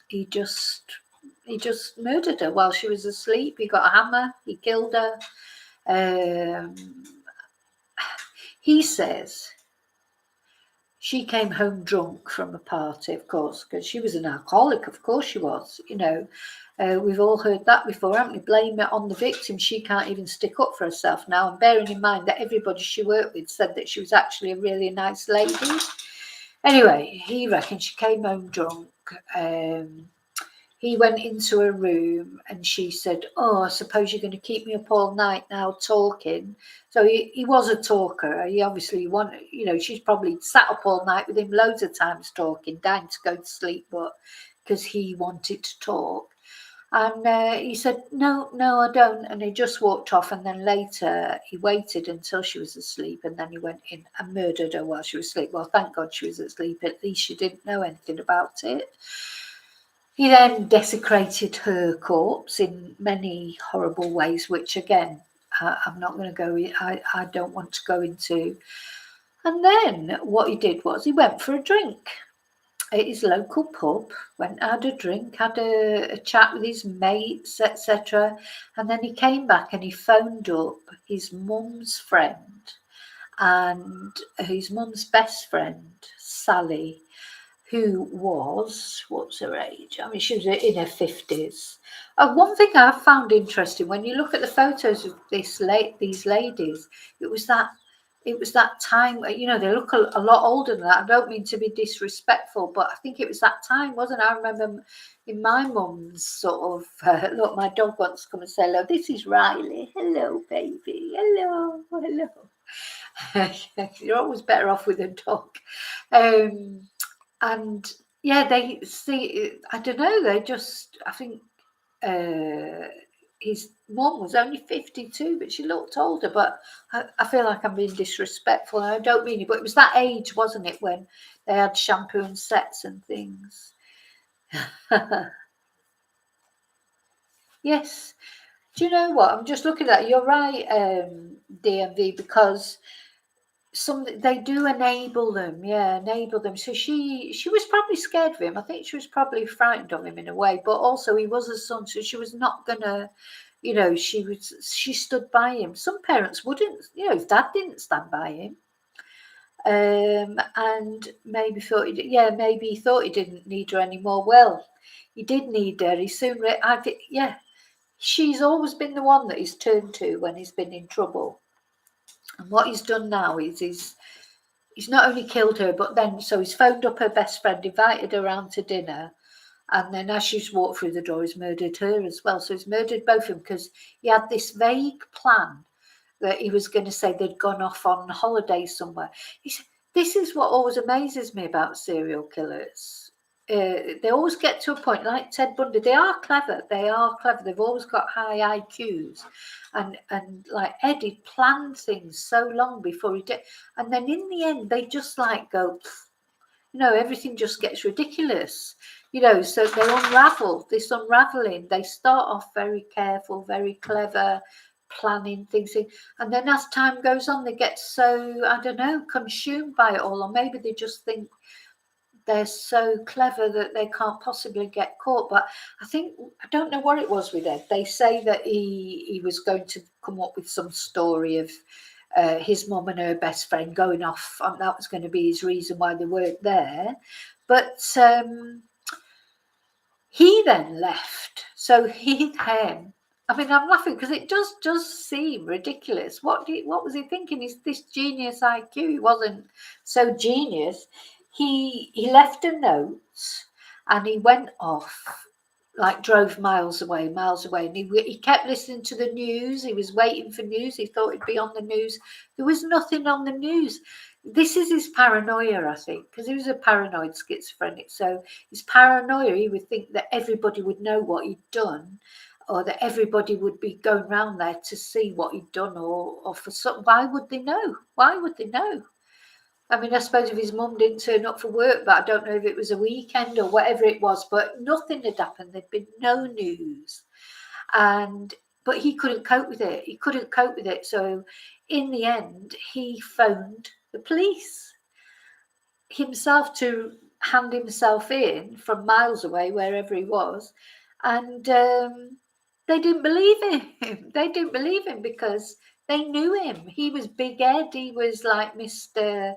He just murdered her while she was asleep. He got a hammer. He killed her. He says she came home drunk from a party, of course, because she was an alcoholic. Of course she was. We've all heard that before, haven't we? Blame it on the victim. She can't even stick up for herself now. And bearing in mind that everybody she worked with said that she was actually a really nice lady. Anyway, he reckons she came home drunk. He went into her room and she said, "Oh, I suppose you're going to keep me up all night now talking." So he was a talker. He obviously wanted, she's probably sat up all night with him loads of times talking, dying to go to sleep, but because he wanted to talk. And he said, no, I don't. And he just walked off. And then later he waited until she was asleep. And then he went in and murdered her while she was asleep. Well, thank God she was asleep. At least she didn't know anything about it. He then desecrated her corpse in many horrible ways, which again, I'm not going to go in. I don't want to go into. And then what he did was he went for a drink at his local pub, went had a drink, had a chat with his mates, etc. And then he came back and he phoned up his mum's friend and his mum's best friend, Sally, who was, what's her age? I mean, she was in her 50s. One thing I found interesting, when you look at the photos of these ladies, it was that time, they look a lot older than that. I don't mean to be disrespectful, but I think it was that time, wasn't it? I remember in my mum's sort of, look, my dog wants to come and say hello. This is Riley. Hello, baby. Hello. You're always better off with a dog. And yeah, they see. I don't know. They just. I think his mum was only 52, but she looked older. But I feel like I'm being disrespectful. And I don't mean it, but it was that age, wasn't it, when they had shampoo and sets and things. Yes. Do you know what? I'm just looking at. You're right, DMV, because they do enable them, yeah, enable them. So she was probably scared of him. I think she was probably frightened of him in a way, but also he was a son, so she was not gonna, she stood by him. Some parents wouldn't, his dad didn't stand by him. And maybe maybe he thought he didn't need her anymore. Well, he did need her. He soon, she's always been the one that he's turned to when he's been in trouble. And what he's done now is he's not only killed her, but then so he's phoned up her best friend, invited her around to dinner, and then as she's walked through the door, he's murdered her as well. So he's murdered both of them because he had this vague plan that he was going to say they'd gone off on holiday somewhere. He said, this is what always amazes me about serial killers. They always get to a point, like Ted Bundy, they are clever. They've always got high IQs. And like Eddie planned things so long before he did. And then in the end, they just like go, everything just gets ridiculous. So they unravel, this unraveling. They start off very careful, very clever, planning things. And then as time goes on, they get so, I don't know, consumed by it all. Or maybe they just think they're so clever that they can't possibly get caught. But I don't know what it was with Ed. They say that he was going to come up with some story of his mum and her best friend going off, and that was going to be his reason why they weren't there. But he then left. So I mean, I'm laughing because it does seem ridiculous. What was he thinking? Is this genius IQ? He wasn't so genius. He left a note and he went off, like drove miles away, and he kept listening to the news. He was waiting for news. He thought it'd be on the news. There was nothing on the news. This is his paranoia, I think, because he was a paranoid schizophrenic. So his paranoia, he would think that everybody would know what he'd done, or that everybody would be going around there to see what he'd done, or for something. Why would they know? I mean, I suppose if his mum didn't turn up for work, but I don't know if it was a weekend or whatever it was, but nothing had happened. There'd been no news. But he couldn't cope with it. So in the end, he phoned the police himself to hand himself in from miles away, wherever he was. And they didn't believe him. They didn't believe him because they knew him. He was Big Ed. He was like Mr.,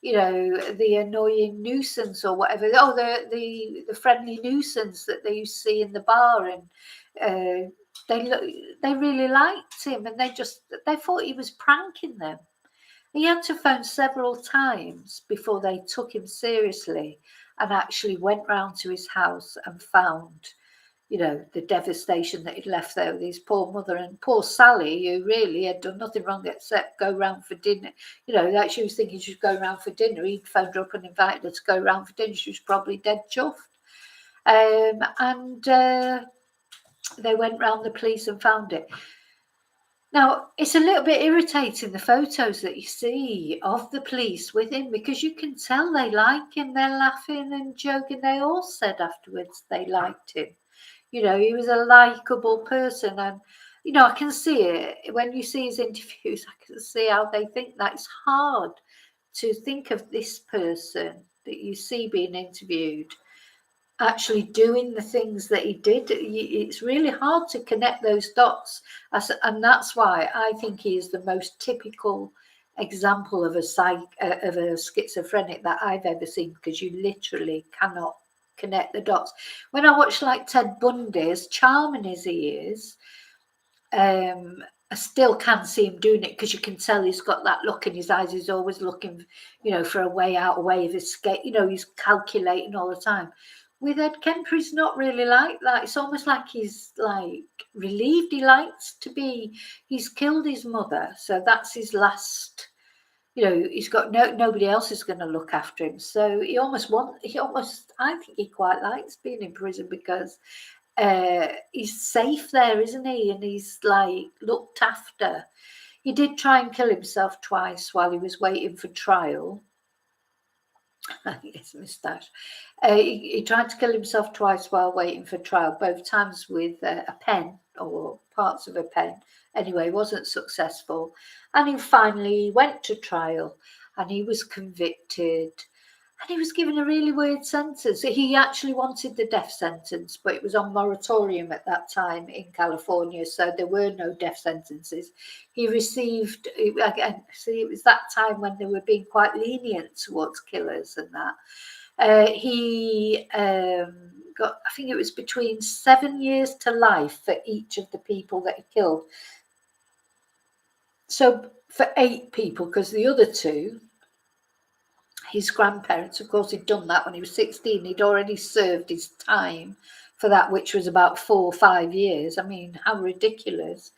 the annoying nuisance or whatever. Oh, the friendly nuisance that they used to see in the bar. And they really liked him, and they thought he was pranking them. He had to phone several times before they took him seriously and actually went round to his house and found, the devastation that he'd left there with his poor mother and poor Sally, who really had done nothing wrong except go round for dinner. That she was thinking she was going round for dinner. He'd phoned her up and invited her to go round for dinner. She was probably dead chuffed. And they went round the police and found it. Now, it's a little bit irritating, the photos that you see of the police with him, because you can tell they like him. They're laughing and joking. They all said afterwards they liked him. He was a likeable person. And, I can see it. When you see his interviews, I can see how they think that. It's hard to think of this person that you see being interviewed actually doing the things that he did. It's really hard to connect those dots, and that's why I think he is the most typical example of a schizophrenic that I've ever seen, because you literally cannot connect the dots. When I watch like Ted Bundy, as charming as he is, I still can see him doing it, because you can tell he's got that look in his eyes. He's always looking, for a way out, a way of escape. He's calculating all the time. With Ed Kemper, he's not really like that. It's almost like he's like relieved. He's killed his mother, so that's his last you know, he's got nobody else is going to look after him. So I think he quite likes being in prison because he's safe there, isn't he? And he's like looked after. He did try and kill himself twice while he was waiting for trial. His moustache. He tried to kill himself twice while waiting for trial, both times with a pen or parts of a pen. Anyway, wasn't successful. And he finally went to trial and he was convicted. And he was given a really weird sentence. He actually wanted the death sentence, but it was on moratorium at that time in California, so there were no death sentences. He received, again, see, it was that time when they were being quite lenient towards killers and that. He got, I think it was between 7 years to life for each of the people that he killed. So for 8 people, because the other 2, his grandparents, of course, he'd done that when he was 16. He'd already served his time for that, which was about 4 or 5 years. I mean, how ridiculous.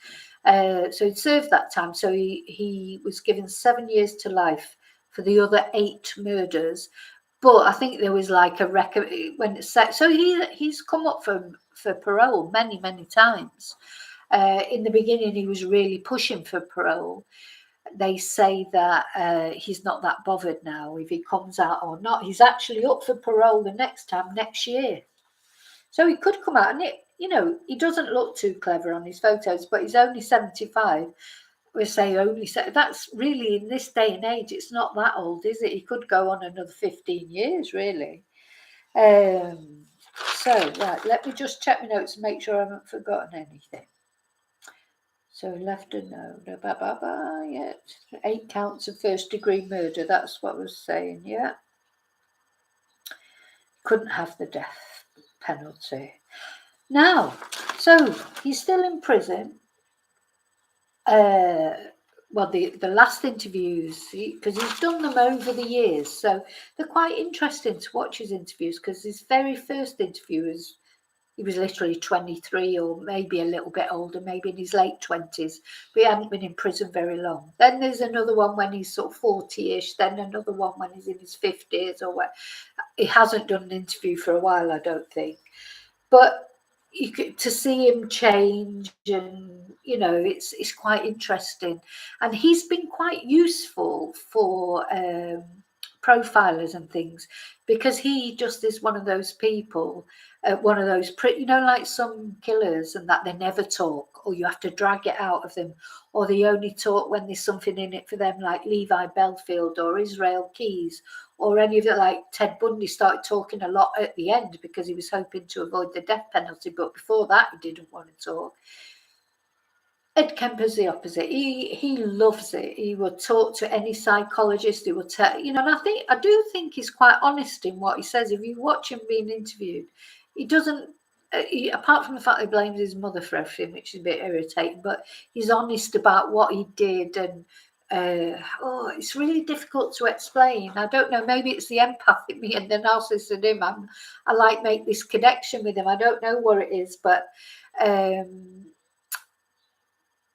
So he'd served that time. So he was given 7 years to life for the other 8 murders. But I think there was like a record when it's set. So he's come up for parole many, many times. In the beginning, he was really pushing for parole. They say that he's not that bothered now if he comes out or not. He's actually up for parole the next time, next year. So he could come out, and he doesn't look too clever on his photos, but he's only 75. We say that's really, in this day and age, it's not that old, is it? He could go on another 15 years, really. So, right, let me just check my notes and make sure I haven't forgotten anything. So left a note, yeah, 8 counts of first-degree murder. That's what I was saying, yeah. Couldn't have the death penalty. Now, so he's still in prison. Well, the last interviews, because he's done them over the years, so they're quite interesting to watch his interviews, because his very first interview he was literally 23 or maybe a little bit older, maybe in his late 20s, but he hadn't been in prison very long. Then there's another one when he's sort of 40-ish, then another one when he's in his 50s or what. He hasn't done an interview for a while, I don't think. But to see him change, and it's quite interesting. And he's been quite useful for profilers and things, because he just is one of those people, one of those like some killers, and that they never talk, or you have to drag it out of them, or they only talk when there's something in it for them, like Levi Belfield or Israel Keys, or any of it. Like Ted Bundy started talking a lot at the end because he was hoping to avoid the death penalty, but before that he didn't want to talk. Ed Kemper's the opposite. He loves it. He will talk to any psychologist. He will tell, and I do think he's quite honest in what he says. If you watch him being interviewed, he doesn't, apart from the fact that he blames his mother for everything, which is a bit irritating, but he's honest about what he did. And it's really difficult to explain. I don't know, maybe it's the empath in me and the narcissist in him. I like make this connection with him. I don't know what it is, but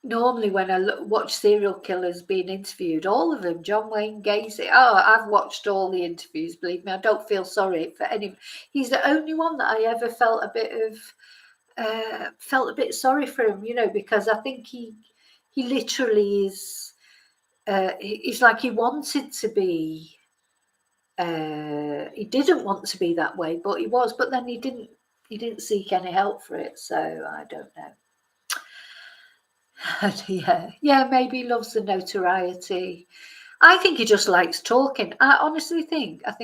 normally when I watch serial killers being interviewed, all of them, John Wayne Gacy, I've watched all the interviews, believe me, I don't feel sorry for any. He's the only one that I ever felt a bit sorry for him, because I think he literally is, it's like he wanted to be, he didn't want to be that way, but he was, but then he didn't seek any help for it, so I don't know. Yeah, maybe he loves the notoriety. I think he just likes talking. I honestly think that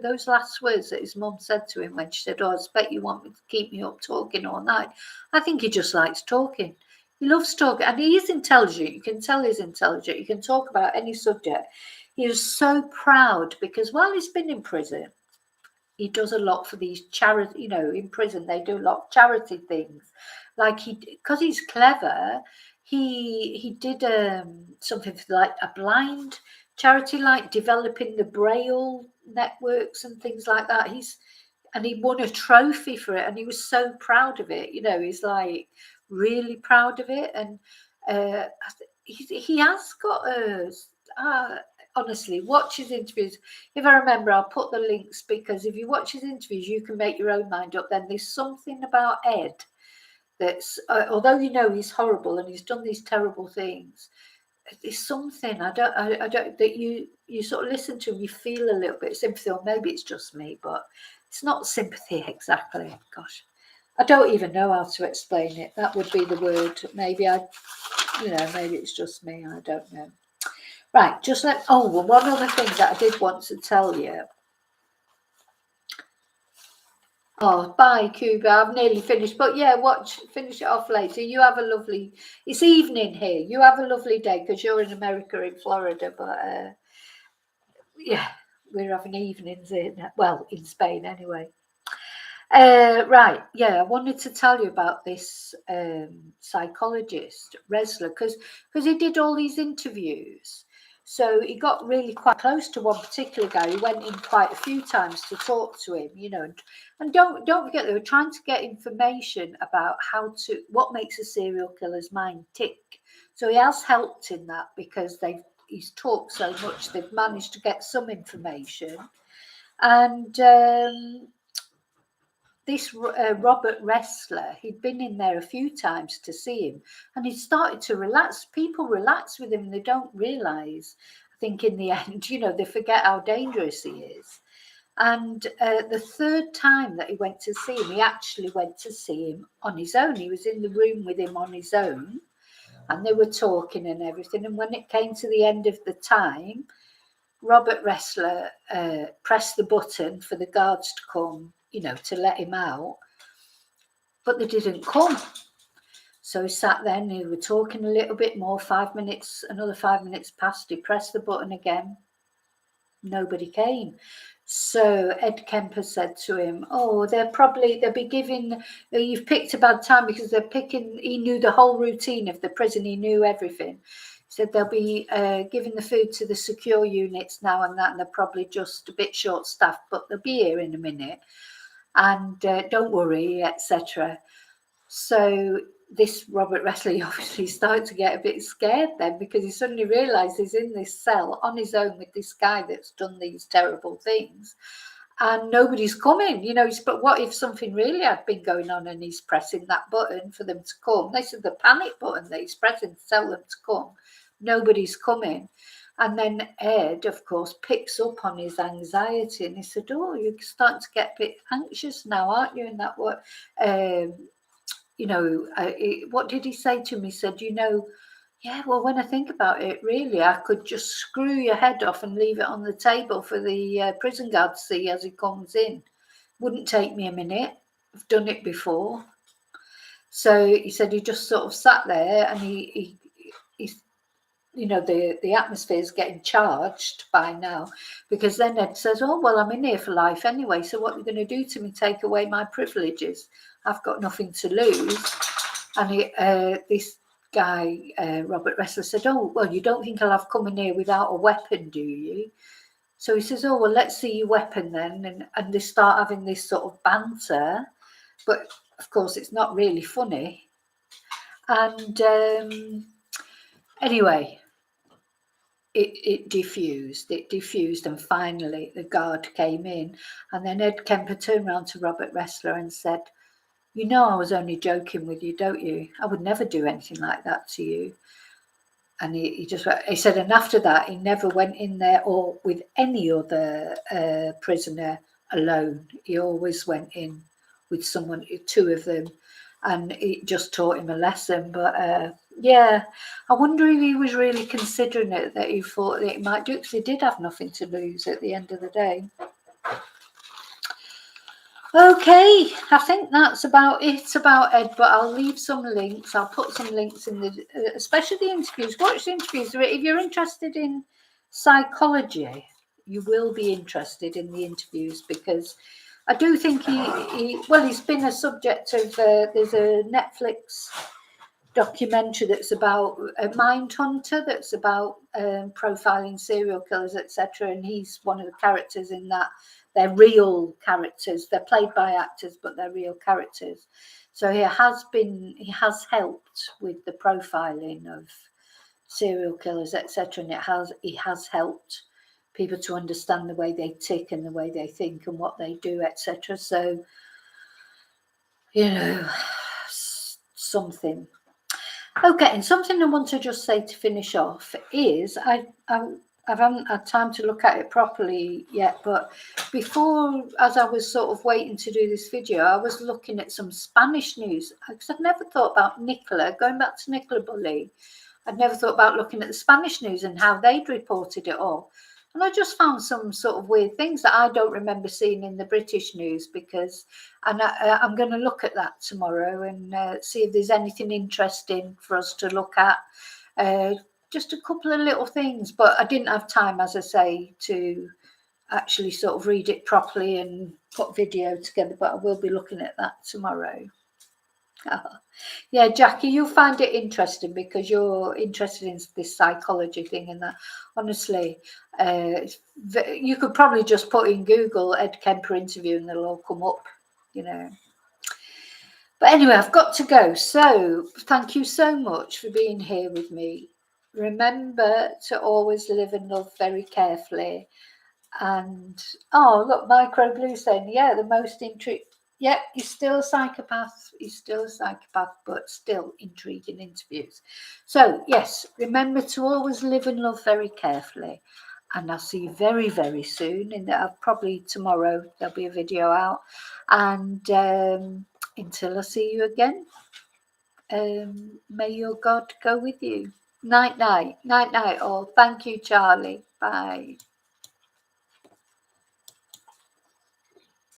those last words that his mum said to him when she said, "Oh, I expect you want me to keep me up talking all night." I think he just likes talking. He loves talking, and he's intelligent. You can tell he's intelligent. You can talk about any subject. He was so proud because while he's been in prison, he does a lot for these charity. In prison they do a lot of charity things. Like because he's clever, he did something for like a blind charity, like developing the Braille networks and things like that. And he won a trophy for it, and he was so proud of it. He's like really proud of it, and he has got honestly, watch his interviews. If I remember, I'll put the links, because if you watch his interviews, you can make your own mind up. Then there's something about Ed that's, although you know he's horrible and he's done these terrible things, there's something I don't that you sort of listen to him, you feel a little bit of sympathy, or maybe it's just me, but it's not sympathy exactly. Gosh, I don't even know how to explain it. That would be the word. Maybe maybe it's just me. I don't know. Right, one other thing that I did want to tell you. Oh, bye, Cuba. I've nearly finished, but yeah, finish it off later. You have a lovely. It's evening here. You have a lovely day, because you're in America, in Florida, but yeah, we're having evenings in Spain anyway. Right, yeah, I wanted to tell you about this psychologist, Resler, because he did all these interviews. So he got really quite close to one particular guy. He went in quite a few times to talk to him, and don't forget, they were trying to get information about what makes a serial killer's mind tick. So he has helped in that, because he's talked so much, they've managed to get some information. And this Robert Resler, he'd been in there a few times to see him, and he started to relax. People relax with him, and they don't realise, I think in the end, they forget how dangerous he is. And the third time that he went to see him, he actually went to see him on his own. He was in the room with him on his own, and they were talking and everything. And when it came to the end of the time, Robert Resler pressed the button for the guards to come, to let him out, but they didn't come. So he sat there and they were talking a little bit more. Another 5 minutes passed. He pressed the button again. Nobody came. So Ed Kemper said to him, "Oh, they'll be giving. You've picked a bad time, because they're picking." He knew the whole routine of the prison. He knew everything. He said they'll be giving the food to the secure units now and that, and they're probably just a bit short-staffed, but they'll be here in a minute. And don't worry, etc. So this Robert Resler obviously started to get a bit scared then, because he suddenly realised he's in this cell on his own with this guy that's done these terrible things, and nobody's coming. But what if something really had been going on, and he's pressing that button for them to come? This is the panic button that he's pressing to tell them to come. Nobody's coming. And then Ed, of course, picks up on his anxiety, and he said, "Oh, you're starting to get a bit anxious now, aren't you?" And that what, what did he say to me? He said, "Yeah, well, when I think about it, really, I could just screw your head off and leave it on the table for the prison guard to see as he comes in. Wouldn't take me a minute. I've done it before." So he said he just sort of sat there, and he the atmosphere is getting charged by now, because then Ed says, "Oh, well, I'm in here for life anyway, so what are you going to do to me? Take away my privileges? I've got nothing to lose." And this guy, Robert Resler, said, "Oh, well, you don't think I'll have come in here without a weapon, do you?" So he says, "Oh, well, let's see your weapon then." And they start having this sort of banter, but of course it's not really funny. And anyway, it diffused, and finally the guard came in, and then Ed Kemper turned around to Robert Resler and said, "I was only joking with you, don't you? I would never do anything like that to you." And he said, and after that, he never went in there or with any other prisoner alone. He always went in with someone, two of them, and it just taught him a lesson. But yeah, I wonder if he was really considering it, that he thought that he might do it, because he did have nothing to lose at the end of the day. Okay, I think that's about it about Ed, but I'll leave some links. I'll put some links in especially the interviews. Watch the interviews. If you're interested in psychology, you will be interested in the interviews, because I do think he's been a subject of, there's a Netflix documentary that's about a mind hunter, that's about profiling serial killers, etc. And he's one of the characters in that. They're real characters. They're played by actors, but they're real characters. So he has helped with the profiling of serial killers, etc. And he has helped people to understand the way they tick and the way they think and what they do, etc. So, you know, something. Okay, and something I want to just say to finish off is I haven't had time to look at it properly yet, but before, as I was sort of waiting to do this video, I was looking at some Spanish news because I've never thought about Nicola, going back to Nicola Bulley. I'd never thought about looking at the Spanish news and how they'd reported it all. And I just found some sort of weird things that I don't remember seeing in the British news because, and I'm going to look at that tomorrow and see if there's anything interesting for us to look at. Just a couple of little things, but I didn't have time, as I say, to actually sort of read it properly and put video together, but I will be looking at that tomorrow. Yeah, Jackie, you'll find it interesting because you're interested in this psychology thing and that. Honestly, you could probably just put in Google Ed Kemper interview and they'll all come up, you know. But anyway, I've got to go. So thank you so much for being here with me. Remember to always live and love very carefully. And, oh, look, Micro Blue saying, yeah, the most intriguing. Yep, he's still a psychopath. He's still a psychopath, but still intriguing interviews. So, yes, remember to always live and love very carefully. And I'll see you very, very soon. And probably tomorrow there'll be a video out. And until I see you again, may your God go with you. Night, night, night, night, all. Thank you, Charlie. Bye.